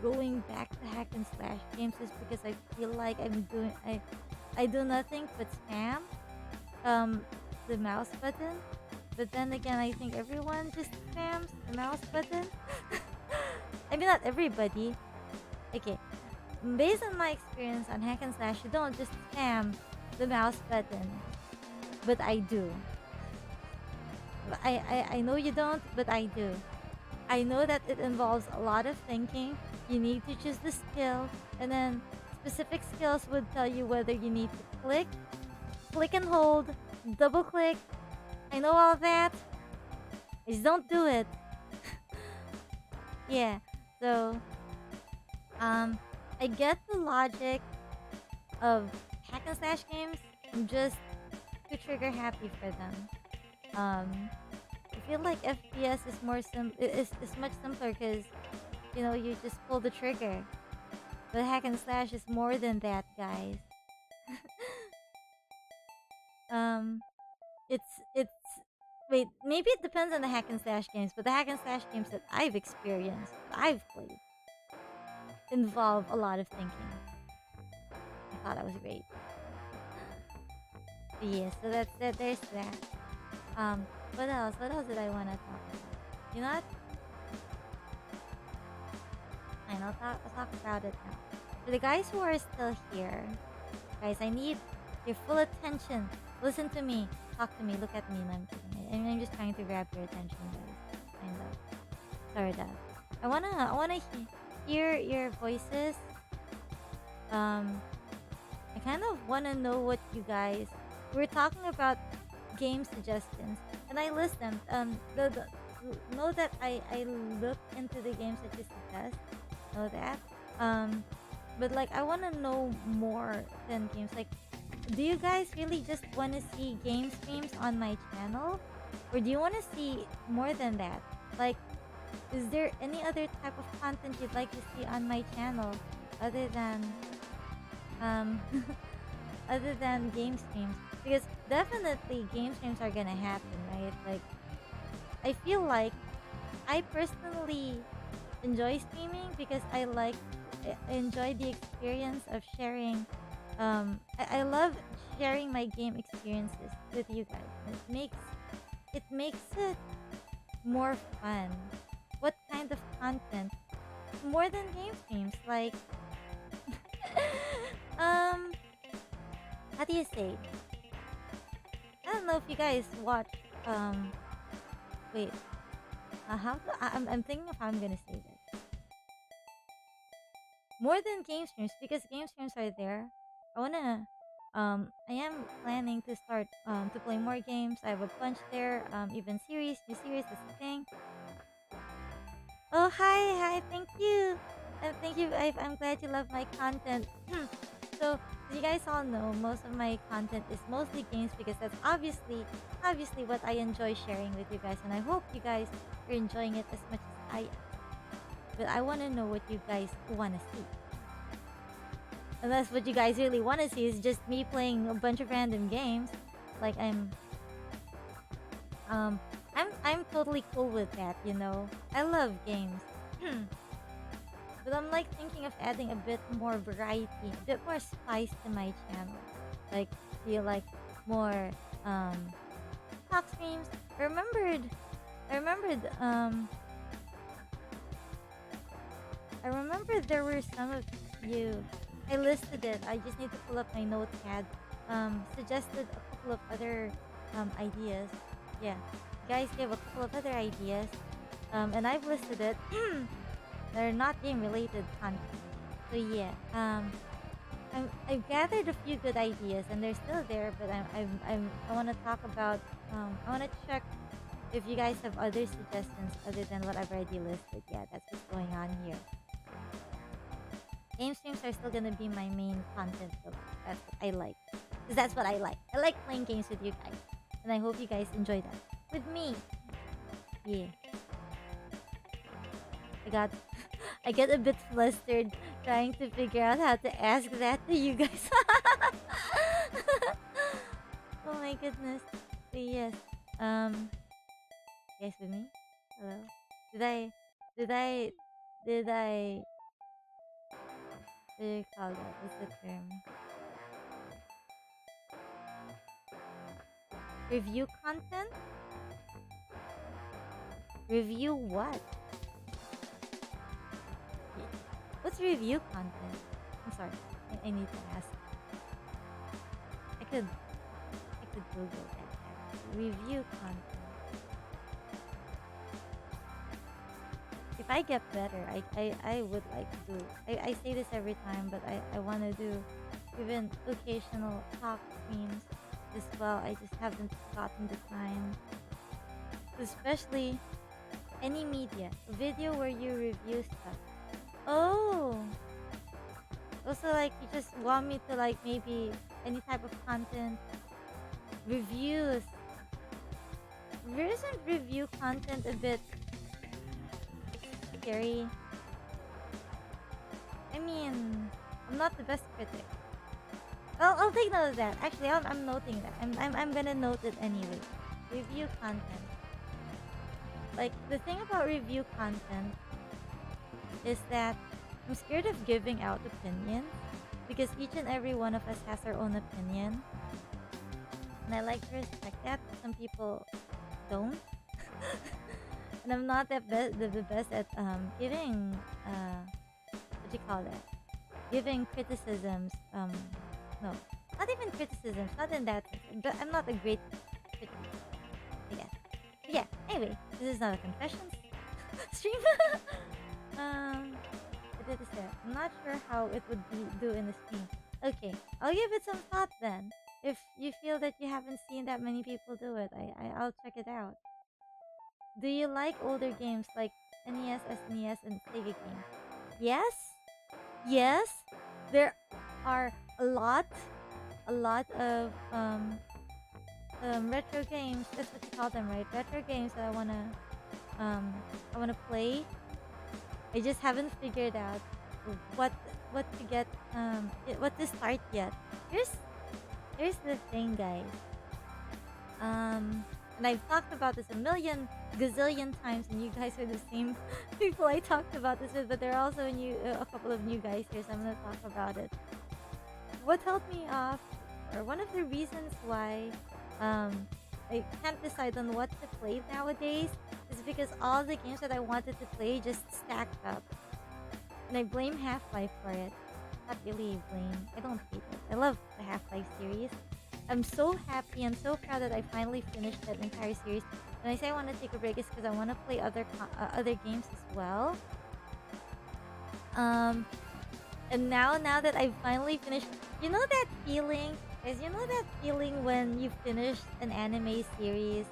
going back to hack and slash games, is because I feel like I do nothing but spam the mouse button. But then again, I think everyone just spams the mouse button. I mean, not everybody. Okay, based on my experience on hack and slash, you don't just spam the mouse button, but I do. I know you don't, but I do. I know that it involves a lot of thinking. You need to choose the skill, and then specific skills would tell you whether you need to click and hold, double click. I know all that. I just don't do it. Yeah, so I get the logic of hack and slash games. I'm just too trigger happy for them. I feel like FPS is much simpler because you just pull the trigger. But hack and slash is more than that, guys. It's wait, maybe it depends on the hack and slash games, but the hack and slash games that I've experienced, that I've played, involve a lot of thinking. I thought that was great. But yeah, so there's that. What else? What else did I want to talk about? You know what? fine. I'll talk about it now. For the guys who are still here, guys, I need your full attention. Listen to me. Talk to me. Look at me. No, I'm kidding. I'm just trying to grab your attention, guys. Kind of. Sorry, that. I wanna hear your voices. I kind of wanna know what you guys. We're talking about game suggestions, and I list them. Know that I look into the games that you suggest. Know that. But like I wanna know more than games. Like, do you guys really just wanna see game streams on my channel, or do you wanna see more than that? Like, is there any other type of content you'd like to see on my channel other than other than game streams? Because definitely game streams are gonna happen, right? Like, I feel like I personally enjoy streaming because I enjoy the experience of sharing. I love sharing my game experiences with you guys. It makes it more fun. What kind of content? More than game streams, like how do you say? I don't know if you guys watch wait. I'm thinking of how I'm gonna say this. More than game streams, because game streams are there. I am planning to start to play more games. I have a bunch there. Even new series, that's the thing. Oh, hi, thank you. Thank you. I'm glad you love my content. So, as you guys all know, most of my content is mostly games because that's obviously what I enjoy sharing with you guys, and I hope you guys are enjoying it as much as I am. But I want to know what you guys want to see. Unless what you guys really want to see is just me playing a bunch of random games, like I'm totally cool with that, you know. I love games. But I'm like thinking of adding a bit more variety, a bit more spice to my channel. Like, feel like more talk streams. I remembered there were some of you. I listed it. I just need to pull up my notepad. Suggested a couple of other ideas. Yeah, guys gave a couple of other ideas. And I've listed it. They're not game related content. So yeah, I've gathered a few good ideas, and they're still there. But I want to talk about. I want to check if you guys have other suggestions other than what I've already listed. Yeah, that's what's going on here. Game streams are still gonna be my main content though. That's what I like. Because that's what I like. I like playing games with you guys. And I hope you guys enjoy that. With me. Yeah. I get a bit flustered trying to figure out how to ask that to you guys. Oh my goodness. So yes. You guys with me? Hello? Did I what do you call that? What's the term? Review content? Review what? What's review content? I'm sorry. I need to ask. I could Google that. Review content. If I get better, I would like to do. I say this every time, but I want to do even occasional talk streams as well. I just haven't gotten the time. Especially any media, a video where you review stuff. Oh, also like you just want me to like maybe any type of content reviews. Isn't review content a bit scary? I mean, I'm not the best critic. I'll take note of that. Actually, I'm noting that. I'm gonna note it anyway. Review content. Like, the thing about review content is that I'm scared of giving out opinions because each and every one of us has our own opinion. And I like to respect that. Some people don't. And I'm not the best at giving what you call that? Giving criticisms. No, not even criticisms. Not in that sense. But I'm not a great critic, I guess. But yeah. Anyway, this is not a confessions stream. What did it say? I'm not sure how it would do in a stream. Okay, I'll give it some thought then. If you feel that you haven't seen that many people do it, I'll check it out. Do you like older games like NES, SNES, and Sega games? Yes, yes. There are a lot of retro games. That's what you call them, right? Retro games that I wanna play. I just haven't figured out what to get what to start yet. Here's the thing, guys. And I've talked about this a million gazillion times, and you guys are the same people I talked about this with, but there are also a couple of new guys here, so I'm gonna talk about it. What held me off, or one of the reasons why I can't decide on what to play nowadays, is because all the games that I wanted to play just stacked up. And I blame Half-Life for it. Not really blame. I don't hate it. I love the Half-Life series. I'm so happy and so proud that I finally finished that entire series. When I say I want to take a break, it's because I want to play other games as well. And now that I've finally finished, you know that feeling, guys? You know that feeling when you finish an anime series,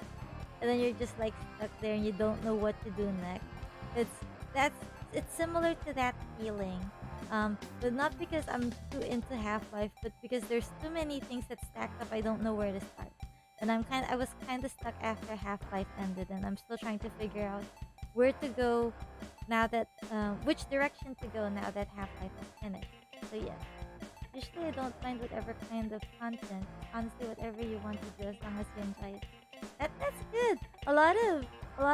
and then you're just like stuck there and you don't know what to do next. It's similar to that feeling. But not because I'm too into Half-Life, but because there's too many things that stacked up. I don't know where to start, and I was kind of stuck after Half-Life ended, and I'm still trying to figure out where to go now that which direction to go now that Half-Life is finished. So yeah, usually I don't mind whatever kind of content. Honestly, whatever you want to do, as long as you enjoy it. That's good. A lot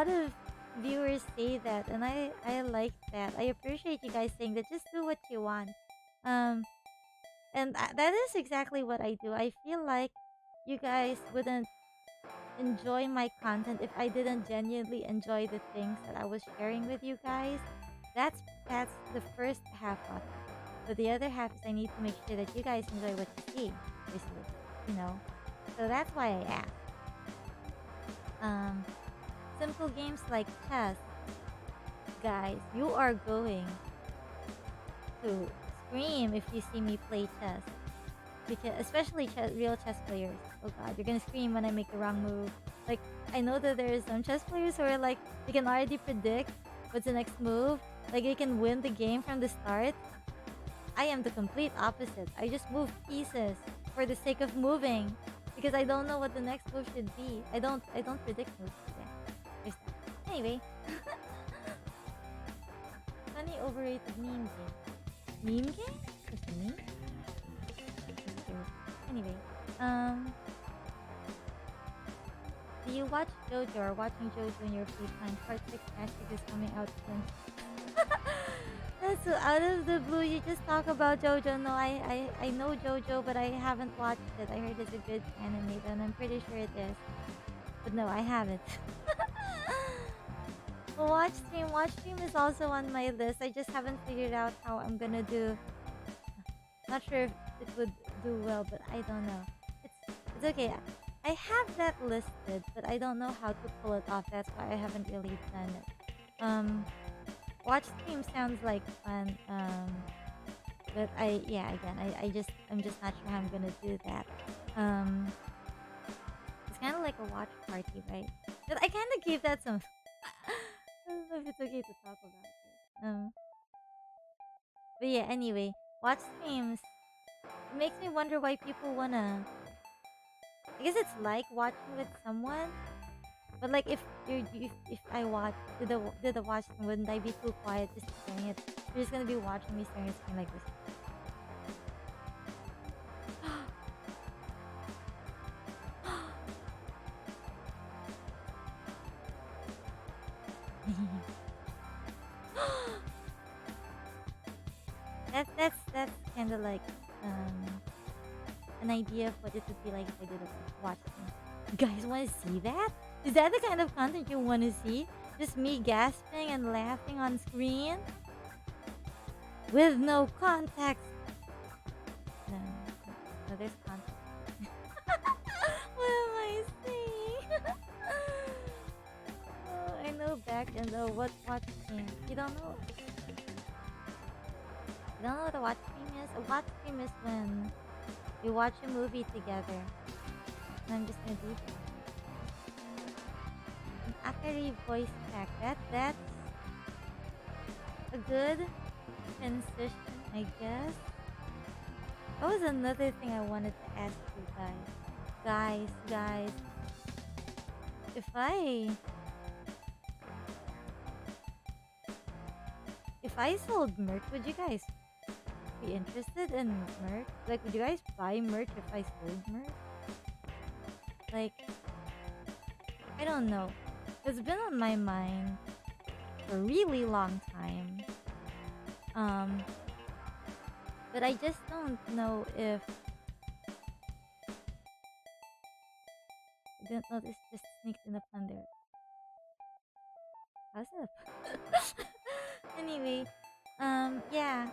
of viewers say that, and I like that. I appreciate you guys saying that. Just do what you want. And that is exactly what I do. I feel like you guys wouldn't enjoy my content if I didn't genuinely enjoy the things that I was sharing with you guys. That's the first half of it. But the other half is I need to make sure that you guys enjoy what you see, basically. You know? So that's why I asked. Simple games like chess. Guys, you are going to scream if you see me play chess. Because especially real chess players. Oh god, you're gonna scream when I make the wrong move. Like, I know that there are some chess players who are like, they can already predict what's the next move. Like, they can win the game from the start. I am the complete opposite. I just move pieces for the sake of moving. Because I don't know what the next move should be. I don't predict moves. Yeah. Anyway. Funny overrated meme game. Meme game? Just a meme? Anyway. Do you watch JoJo or watching JoJo in your free time? Part 6 hashtag is coming out soon. That's so out of the blue. You just talk about JoJo. No, I know JoJo, but I haven't watched it. I heard it's a good anime, and I'm pretty sure it is. But no, I haven't. Watch stream is also on my list. I just haven't figured out how I'm gonna do. Not sure if it would do well, but I don't know. It's okay. I have that listed, but I don't know how to pull it off. That's why I haven't really done it. Watch stream sounds like fun. But I'm just not sure how I'm gonna do that. It's kind of like a watch party, right? But I kind of gave that some. I don't know if it's okay to talk about it. But yeah, anyway, watch streams. It makes me wonder why people wanna. I guess it's like watching with someone, but like if I watch did the watch stream, wouldn't I be too quiet just staring it? You're just gonna be watching me staring at the screen like this. That's kind of like an idea of what it would be like if I did a watch stream. You guys want to see that? Is that the kind of content you want to see? Just me gasping and laughing on screen? with no context. No, no, there's context. What am I saying? Oh, I know back in the what watch stream. You don't know? You don't know what a watch stream is? A watch stream is when we watch a movie together. And I'm just gonna do an Akari voice pack. That's a good transition, I guess. That was another thing I wanted to ask you guys. Guys, if I sold merch, would you guys be interested in merch? Like, would you guys buy merch if I sold merch? Like, I don't know. It's been on my mind for a really long time. But I just don't know if... I don't know, this just sneaked in upon there. How's it? Anyway, yeah.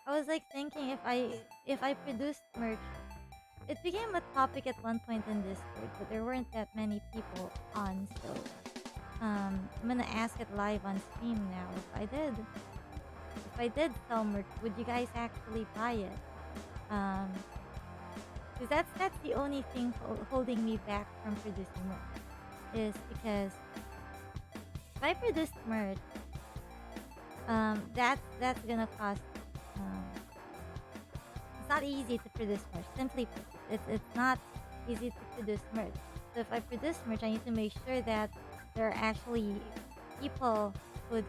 I was like thinking if I produced merch, it became a topic at one point in Discord, but there weren't that many people on, so I'm gonna ask it live on stream now. If I did sell merch, would you guys actually buy it? Because that's the only thing holding me back from producing merch, is because if I produce merch, that's gonna cost. It's not easy to produce merch. Simply put, it's not easy to produce merch. So if I produce merch, I need to make sure that there are actually people who would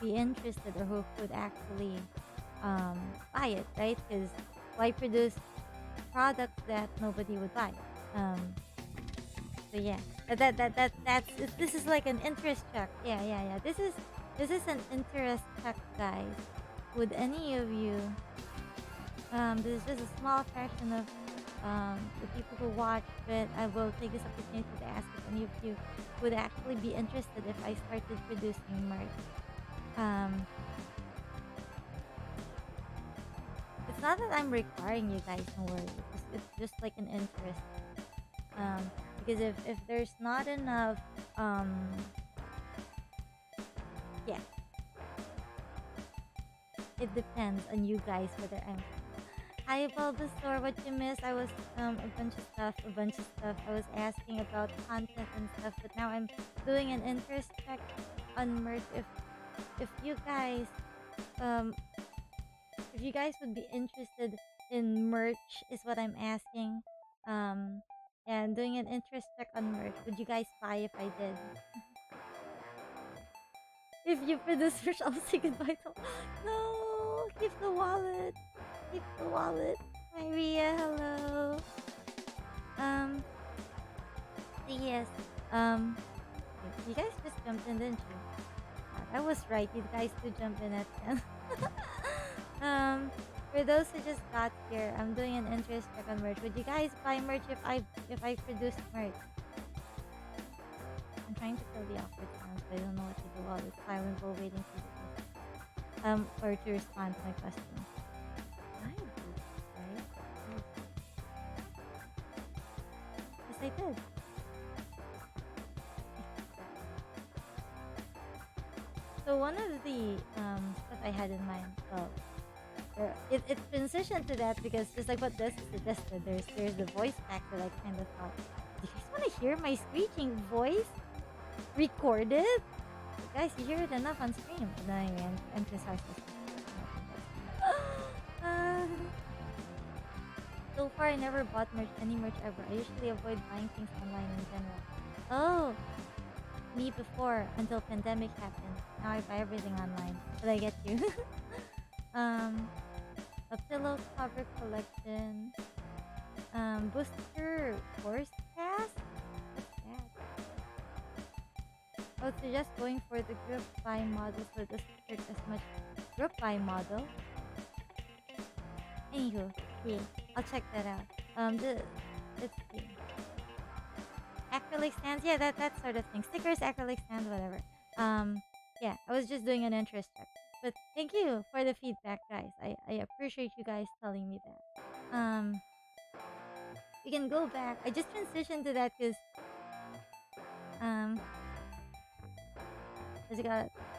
be interested or who could actually buy it, right? Because why produce products that nobody would buy? So yeah, this is like an interest check. Yeah. This is an interest check, guys. Would any of you? This is just a small fraction of the people who watch, but I will take this opportunity to ask if any of you would actually be interested if I started producing merch. It's not that I'm requiring you guys, don't worry. It's just like an interest. Because if there's not enough, yeah, it depends on you guys whether I'm. Hi, Bulbasaur, what you missed? I was a bunch of stuff. I was asking about content and stuff, but now I'm doing an interest check on merch. If you guys would be interested in merch is what I'm asking. Yeah, I'm doing an interest check on merch. Would you guys buy if I did? If you produce merch, I'll say goodbye to. No, keep the wallet. Keep the wallet. Hi, Ria. Hello. Yes. You guys just jumped in, didn't you? I was right. You guys could jump in at 10. For those who just got here, I'm doing an interest check on merch. Would you guys buy merch if I produce merch? I'm trying to fill the awkward sounds, but I don't know what to do while it's silent while waiting for the or to respond to my question. I did, right? Yes, I did. So one of the stuff I had in mind, well, it transitioned to that because just like what this suggested, there's the voice pack that I kind of thought, do you guys want to hear my screeching voice recorded? Guys, you hear it enough on stream. But anyway, I'm just sorry. So far, I never bought any merch ever. I usually avoid buying things online in general. Oh, me before, until pandemic happened. Now I buy everything online. But I get you. A pillow cover collection. Booster course pass? What's that? I would suggest going for the group buy model so it doesn't hurt as much. Group buy model? Anywho, yeah, I'll check that out. Let's see. Acrylic stands, yeah, that sort of thing. Stickers, acrylic stands, whatever. Yeah, I was just doing an interest check. But thank you for the feedback, guys. I appreciate you guys telling me that. We can go back. I just transitioned to that because um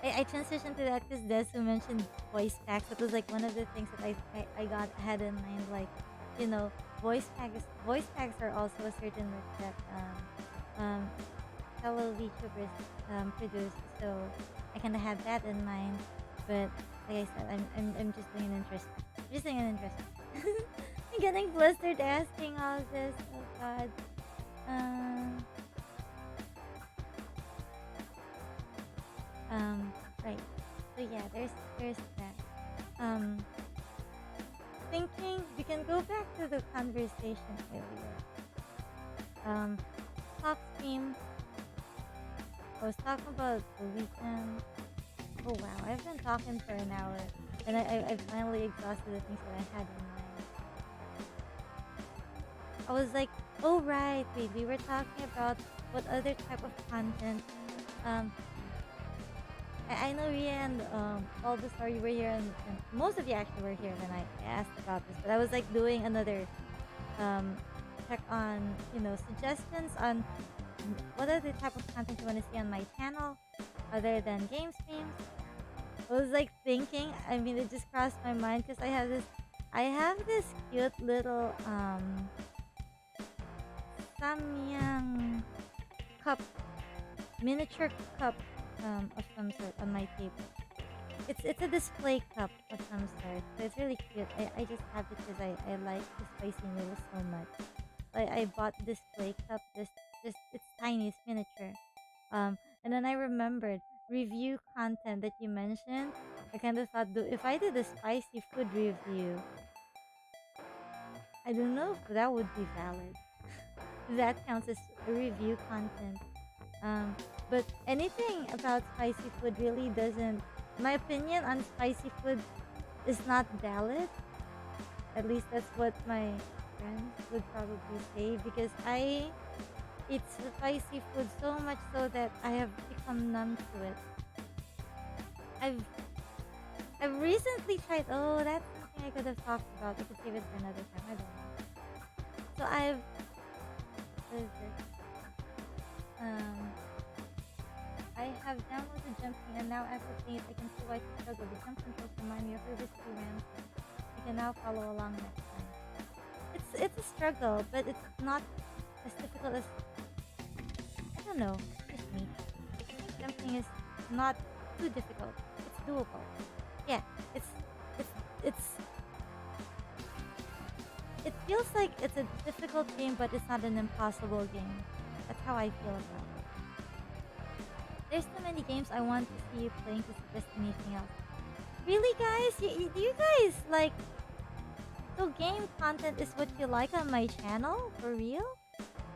I transitioned to that because Desu mentioned voice packs. That was like one of the things that I got had in mind. Like, you know, voice packs are also a certain work that fellow VTubers produce. So I kind of had that in mind. But like I said, I'm just doing an interest. Just doing an interest. I'm getting flustered asking all of this. Oh God. Right. So yeah, there's that. Thinking we can go back to the conversation earlier. Talk stream. I was talking about the weekend. Oh wow, I've been talking for an hour, and I finally exhausted the things that I had in mind. I was like, oh right, wait, we were talking about what other type of content. I know Ria and all the story you were here, and most of you actually were here when I asked about this. But I was like doing another check on suggestions on what other type of content you want to see on my channel other than game streams. I was like thinking. I mean, it just crossed my mind because I have this cute little samyang cup, miniature cup of some sort on my table. It's a display cup of some sort. So it's really cute. I just have it because I like the spicy noodles so much. I bought this display cup. Just it's tiny, it's miniature. And then I remembered review content that you mentioned. I kind of thought, if I did a spicy food review, I don't know if that would be valid. That counts as a review content. But anything about spicy food really doesn't. My opinion on spicy food is not valid. At least that's what my friends would probably say because I eat spicy food so much so that I have become numb to it. I've recently tried. Oh, that's something I could have talked about. I could save it for another time. I don't know. So what is this? I have downloaded jumping and now after playing it, I can see why it's struggle. The jump controls remind me of previously Ramsey. You can now follow along next time. It's a struggle, but it's not as difficult as I don't know. Just me. Jumping is not too difficult. It's doable. Yeah, it feels like it's a difficult game, but it's not an impossible game. That's how I feel about it. There's so many games I want to see you playing to suggest anything else. Really, guys? Do you guys like? So game content is what you like on my channel? For real?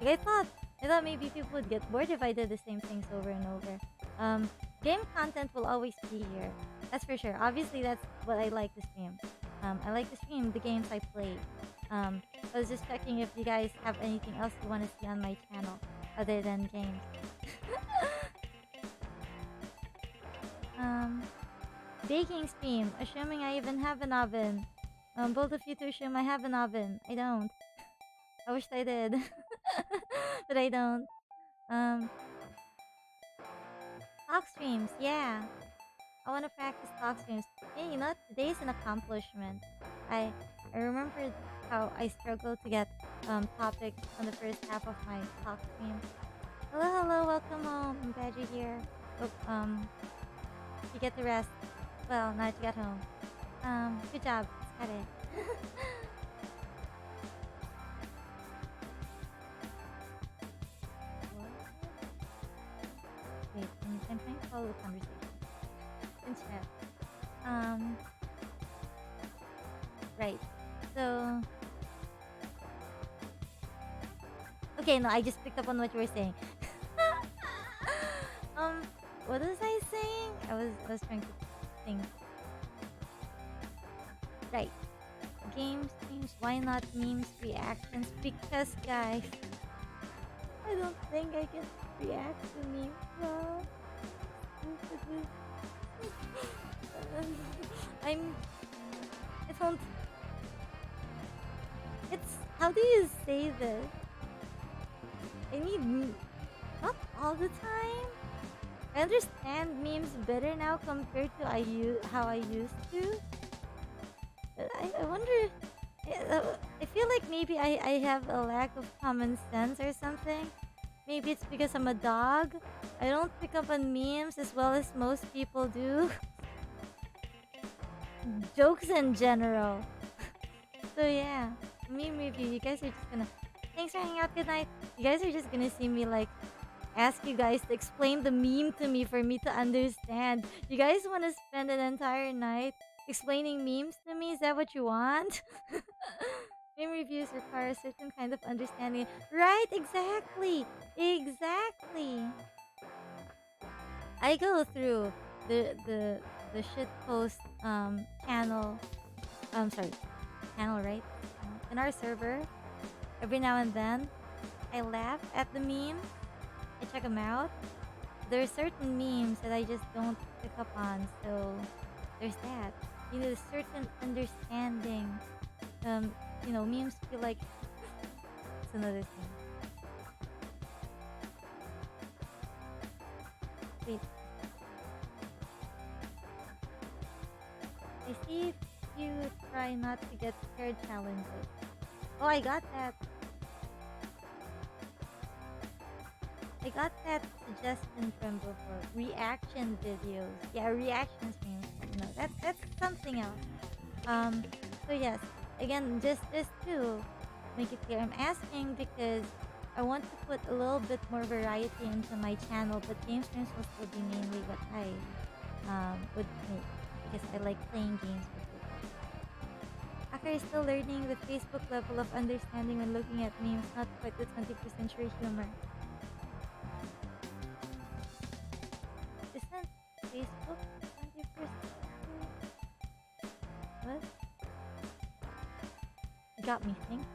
Like I thought maybe people would get bored if I did the same things over and over. Game content will always be here. That's for sure. Obviously, that's what I like to stream. I like to stream the games I play. I was just checking if you guys have anything else you want to see on my channel other than games. Baking stream, assuming I even have an oven. Both of you to assume I have an oven. I don't. I wish I did. But I don't. Talk streams, yeah. I want to practice talk streams. Hey, you know what? Today's an accomplishment. I remembered how I struggled to get topics on the first half of my talk stream. Hello, welcome home. I'm glad you're here. Hope you get the rest. Well, now that you got home. Good job. Got it. Wait, I'm trying to follow the conversation. In chat. Right. So okay, no, I just picked up on what you were saying. What was I saying? I was trying to think. Right. Game streams, why not memes, reactions? Because guys, I don't think I can react to memes. I'm. I don't. It's. How do you say this? I need. Not all the time. I understand memes better now compared to how I used to. But I wonder. I feel like maybe I have a lack of common sense or something. Maybe it's because I'm a dog. I don't pick up on memes as well as most people do. Jokes in general. So yeah, meme review. You guys are just gonna. Thanks for hanging out. Good night. You guys are just gonna see me like ask you guys to explain the meme to me for me to understand. You guys want to spend an entire night explaining memes to me? Is that what you want? Meme reviews require a certain kind of understanding. Right, exactly. Exactly. I go through the shitpost channel sorry, channel, right? In our server. Every now and then I laugh at the memes. I check them out. There are certain memes that I just don't pick up on, so there's that. You need a certain understanding. Memes feel like it's another thing. Wait. I see if you try not to get scared challenges. Oh, I got that. I got that suggestion from before. Reaction videos. Yeah, reaction streams. That's something else. So yes, again, just to make it clear, I'm asking because I want to put a little bit more variety into my channel, but game streams will still be mainly what I would make because I like playing games with people. Akari is still learning the Facebook level of understanding when looking at memes, not quite the 20th century humor. Isn't Facebook 21st century? What? You got me thinking.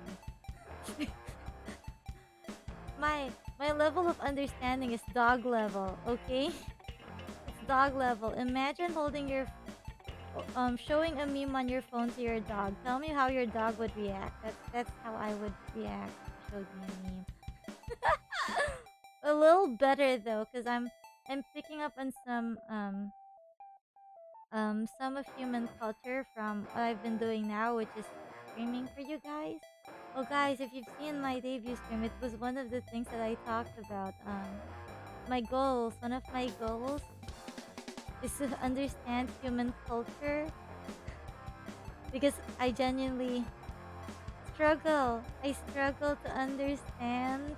My level of understanding is dog level, okay? It's dog level. Imagine holding your showing a meme on your phone to your dog. Tell me how your dog would react. That's how I would react if you showed me a meme. A little better though, cause I'm picking up on some of human culture from what I've been doing now, which is streaming for you guys. Oh guys, if you've seen my debut stream, it was one of the things that I talked about. My goals. One of my goals is to understand human culture because I genuinely struggle. I struggle to understand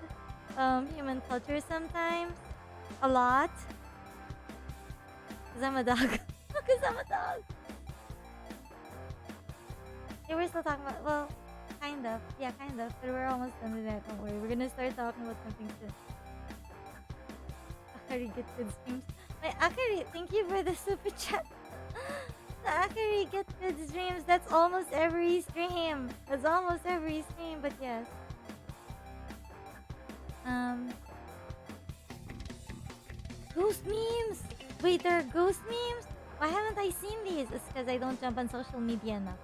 human culture sometimes. A lot. Because I'm a dog. Because I'm a dog. Yeah, we're still talking about, well, kind of. Yeah, kind of. But we're almost done with that. Don't worry. We're gonna start talking about something soon. Akari gets good streams. My Akari, thank you for the super chat. The Akari gets good streams. That's almost every stream. That's almost every stream, but yes. Ghost memes! Wait, there are ghost memes? Why haven't I seen these? It's because I don't jump on social media enough.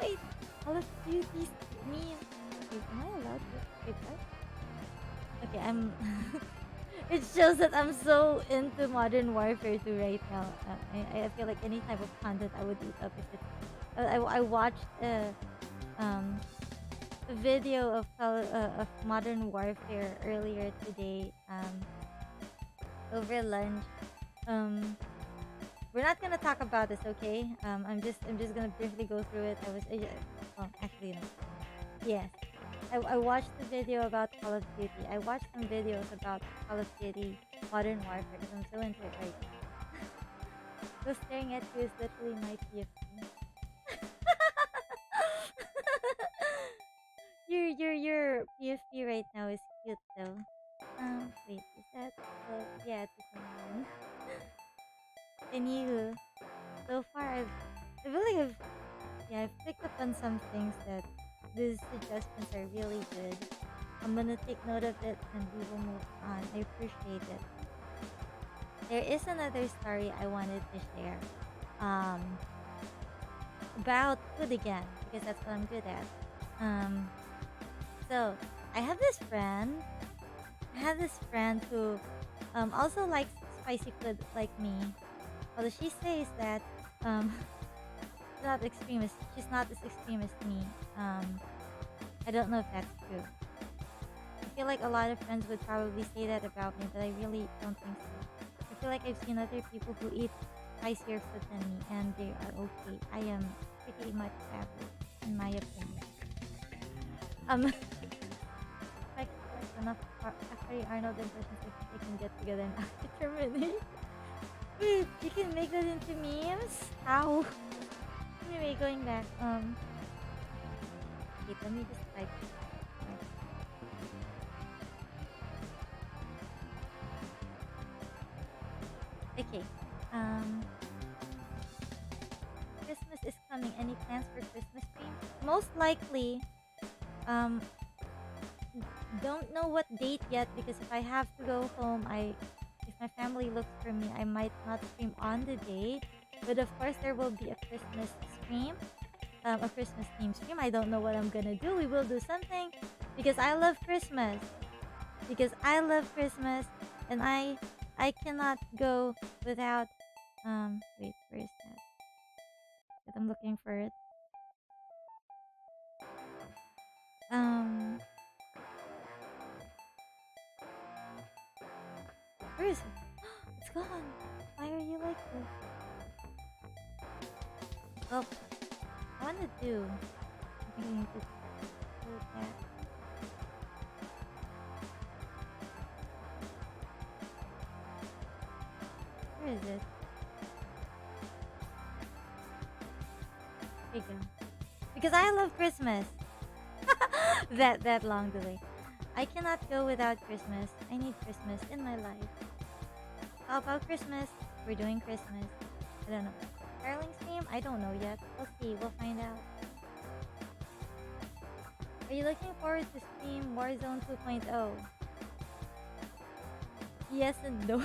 Wait, Call of Duty memes. Wait, am I allowed to? Wait, what? Okay, I'm... It shows that I'm so into Modern Warfare 2 right now. I feel like any type of content I would eat up if it's... I watched a video of Modern Warfare earlier today over lunch. We're not gonna talk about this, okay? I'm just gonna briefly go through it. Actually, no. Yes. I watched the video about Call of Duty. I watched some videos about Call of Duty Modern Warfare because I'm so into it right now. So staring at you is literally my PFP. Your PFP right now is cute though. Wait, is that? Yeah, it's the same one. And you, so far I feel like I've picked up on some things that these suggestions are really good. I'm gonna take note of it and we will move on. I appreciate it. there is another story I wanted to share. Um, about food again because that's what I'm good at. So I have this friend. I have this friend who also likes spicy food like me. Although she says that not extremist. She's not as extreme as me. I don't know if that's true. I feel like a lot of friends would probably say that about me, but I really don't think so. I feel like I've seen other people who eat spicier food than me, and they are okay. I am pretty much average, in my opinion. Like enough Akari Arnold impressions, they can get together and terminate. Wait, you can make that into memes? How? Anyway, going back, wait, let me just type. Okay, Christmas is coming. Any plans for Christmas stream? Most likely, don't know what date yet because if I have to go home, if my family looks for me, I might not stream on the day. But of course, there will be a Christmas stream, a Christmas theme stream. I don't know what I'm gonna do. We will do something because I love Christmas. And I cannot go without wait, where is that? But I'm looking for it. Where is it? It's gone. Why are you like this? Well, I want to do. I think I need to do that. Where is it? There you go. Because I love Christmas. that long delay. I cannot go without Christmas. I need Christmas in my life. How about Christmas? We're doing Christmas. I don't know. Caroling stream? I don't know yet. We'll see. We'll find out. Are you looking forward to stream Warzone 2.0? Yes and no.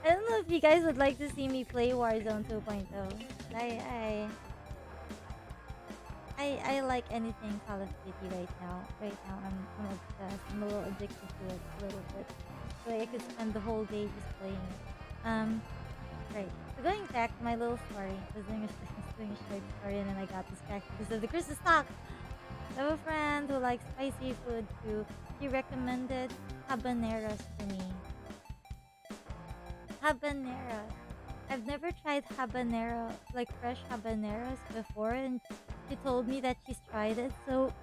I don't know if you guys would like to see me play Warzone 2.0. I like anything Call of Duty right now. Right now, I'm obsessed. I'm a little addicted to it a little bit. So I could spend the whole day just playing it. Right. So going back to my little story, I was doing a short story and then I got distracted because of the Christmas talk. I have a friend who likes spicy food too. He recommended habaneros to me. Habanero. I've never tried habanero, like fresh habaneros before, and she told me that she's tried it, so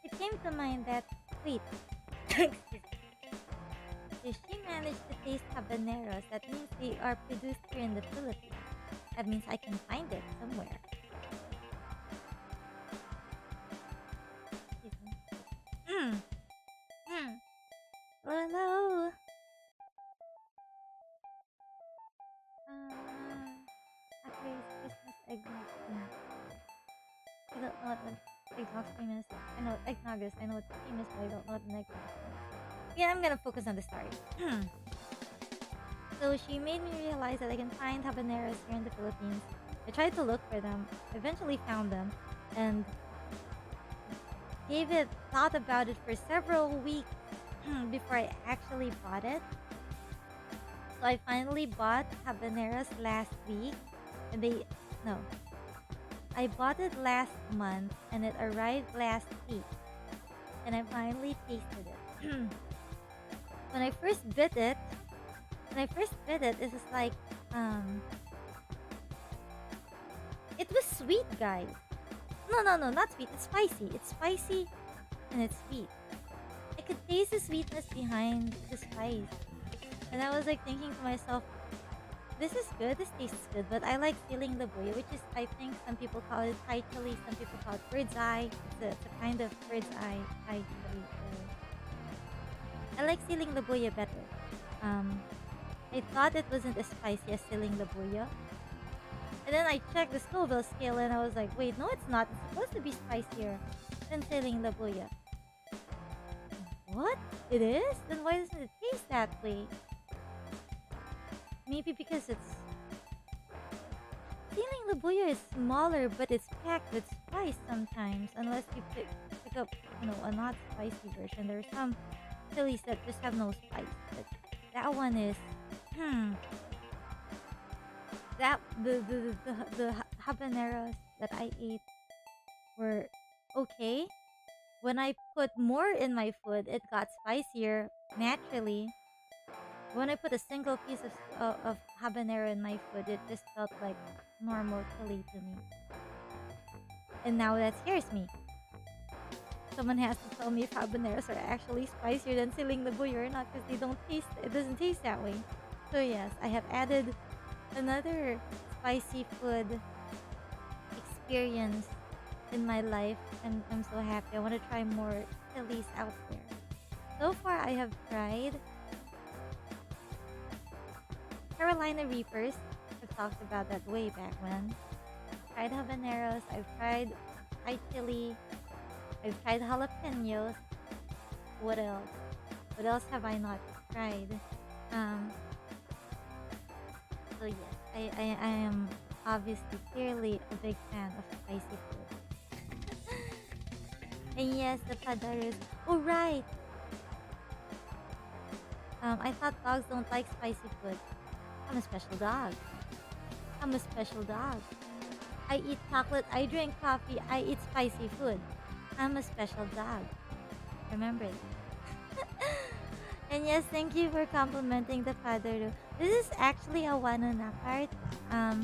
it came to mind that, wait, excuse me. If she managed to taste habaneros, that means they are produced here in the Philippines. That means I can find it somewhere. Hello. Akari's Christmas eggnog stream. I don't know what an eggnog stream is. I know eggnog is. I know what stream is, but I don't know what an eggnog is. Yeah, I'm gonna focus on the story. So she made me realize that I can find habaneros here in the Philippines. I tried to look for them, eventually found them, and thought about it for several weeks before I actually bought it. So I finally bought habaneros last week, and I bought it last month, and it arrived last week, and I finally tasted it. When I first bit it, it was like, it was sweet, guys. No, not sweet. It's spicy. It's spicy, and it's sweet. I could taste the sweetness behind the spice. And I was like thinking to myself, this is good, this tastes good, but I like feeling the buya, which is, I think some people call it Thai chili, some people call it bird's eye. It's a kind of bird's eye Thai chili. I like sealing the buya better. I thought it wasn't as spicy as sealing the buya. And then I checked the Scoville scale and I was like, wait, no it's not. It's supposed to be spicier than sealing the buya. What? It is? Then why doesn't it taste that way? maybe because it's feeling Labuyo is smaller, but it's packed with spice sometimes. Unless you pick up, a not spicy version. There's some chilies that just have no spice. But that one is, that the habaneros that I ate were okay. When I put more in my food, it got spicier naturally. When I put a single piece of habanero in my food, it just felt like normal chili to me. And now that scares me. Someone has to tell me if habaneros are actually spicier than siling labuyo or not, because it doesn't taste that way. So yes, I have added another spicy food experience in my life, and I'm so happy. I want to try more chilies out there. So far, I have tried Carolina Reapers. I've talked about that way back when. I've tried habaneros. I've tried Thai chili. I've tried jalapenos. What else? What else have I not tried? So yes, I am obviously clearly a big fan of spicy food. And yes, the padaros. Oh right. I thought dogs don't like spicy food. I'm a special dog. I'm a special dog. I eat chocolate, I drink coffee, I eat spicy food. I'm a special dog. Remember it. And yes, thank you for complimenting the Padaro. This is actually a Wanunaka art. I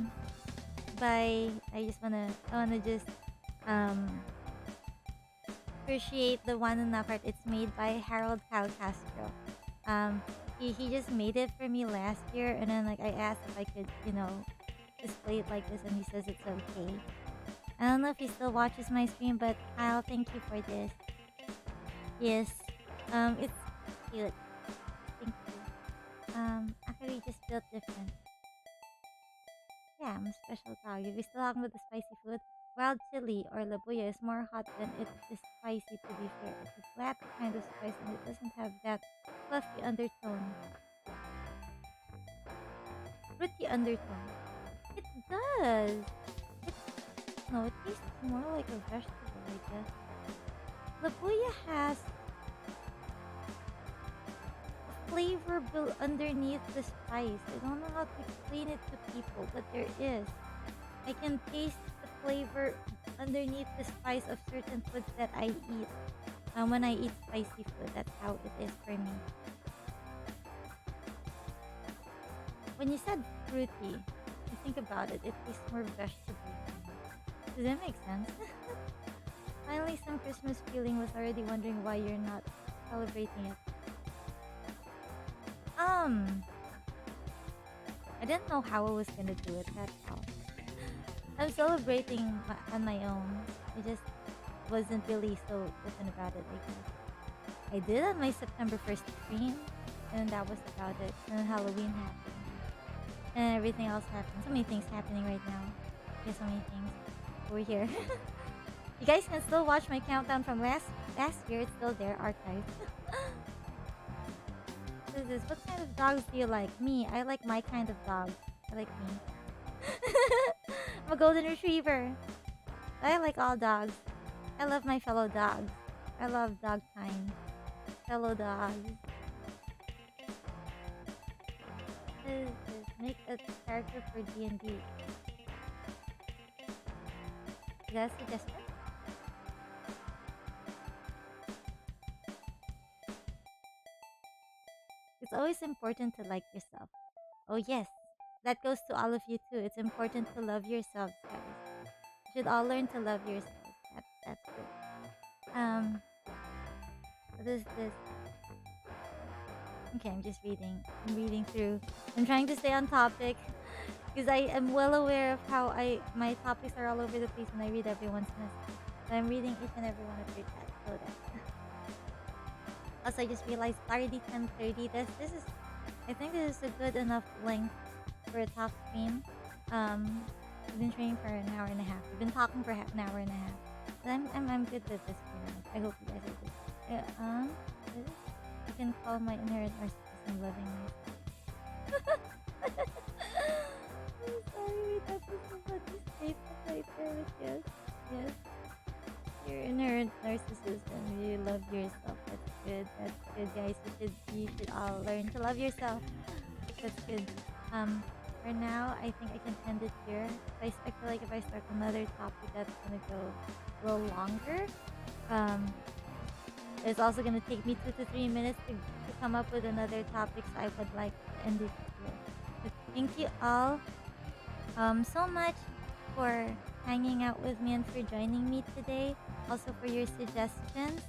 wanna just appreciate the Wanunaka art. It's made by Harold Cal Castro. He just made it for me last year, and then I asked if I could, display it like this, and he says it's okay. I don't know if he still watches my stream, but I'll thank you for this. Yes, it's cute. Thank you. Akari just built different. Yeah, I'm a special dog. If you're still talking about the spicy food, wild chili or labuyo is more hot than it is spicy, to be fair. It's a flat kind of spice and it doesn't have that fluffy undertone. Fruity undertone. It does! It tastes more like a vegetable, I guess. Labuyo has a flavor built underneath the spice. I don't know how to explain it to people, but there is. I can taste the flavor underneath the spice of certain foods that I eat. When I eat spicy food, that's how it is for me. When you said fruity, I think about it, it tastes more vegetable. Does that make sense? Finally, some Christmas feeling. Was already wondering why you're not celebrating it. I didn't know how I was gonna do it, that's all. I'm celebrating on my own. I just wasn't really so open about it, I guess. I did on my September 1st stream, and that was about it. And then Halloween happened. And everything else happened. So many things happening right now. There's so many things. We're here. You guys can still watch my countdown from last year. It's still there, archived. What is this? What kind of dogs do you like? Me. I like my kind of dog. I like me. I'm a golden retriever. I like all dogs. I love my fellow dogs. I love dog kind. Fellow dogs. What is this? Make a character for D&D. Is that a suggestion? It's always important to like yourself. Oh yes, that goes to all of you too. It's important to love yourselves, guys. You should all learn to love yourselves. That's good. What is this? Okay, I'm just reading. I'm reading through. I'm trying to stay on topic because I am well aware of how my topics are all over the place when I read everyone's message. But I'm reading each and every one of your chats. So that. Also, I just realized already 10:30. I think this is a good enough length for a talk stream. We've been training for an hour and a half. We've been talking for an hour and a half. But I'm good with this for now. I hope you guys are good. You can call my inherent narcissism loving me. inner narcissism. You love yourself. That's good. That's good, guys. You should all learn to love yourself. That's good. For now, I think I can end it here. I feel like if I start another topic, that's gonna go a little longer. It's also gonna take me 2 to 3 minutes to come up with another topic, so I would like to end it here. But thank you all so much for hanging out with me and for joining me today. Also for your suggestions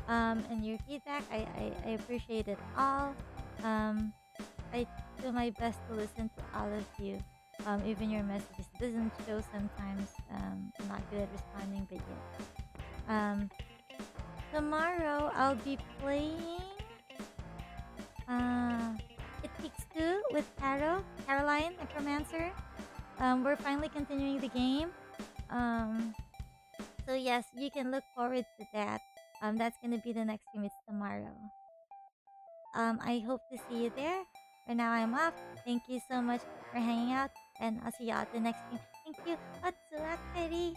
and your feedback. I appreciate it all. I do my best to listen to all of you. Even your messages. It doesn't show sometimes. I'm not good at responding, but yeah. Tomorrow I'll be playing It Takes Two with Caroline, Necromancer. We're finally continuing the game. So yes, you can look forward to that. That's gonna be the next game. It's tomorrow. I hope to see you there. For now, I'm off. Thank you so much for hanging out, and I'll see you at the next game. Thank you. Otsu Akari.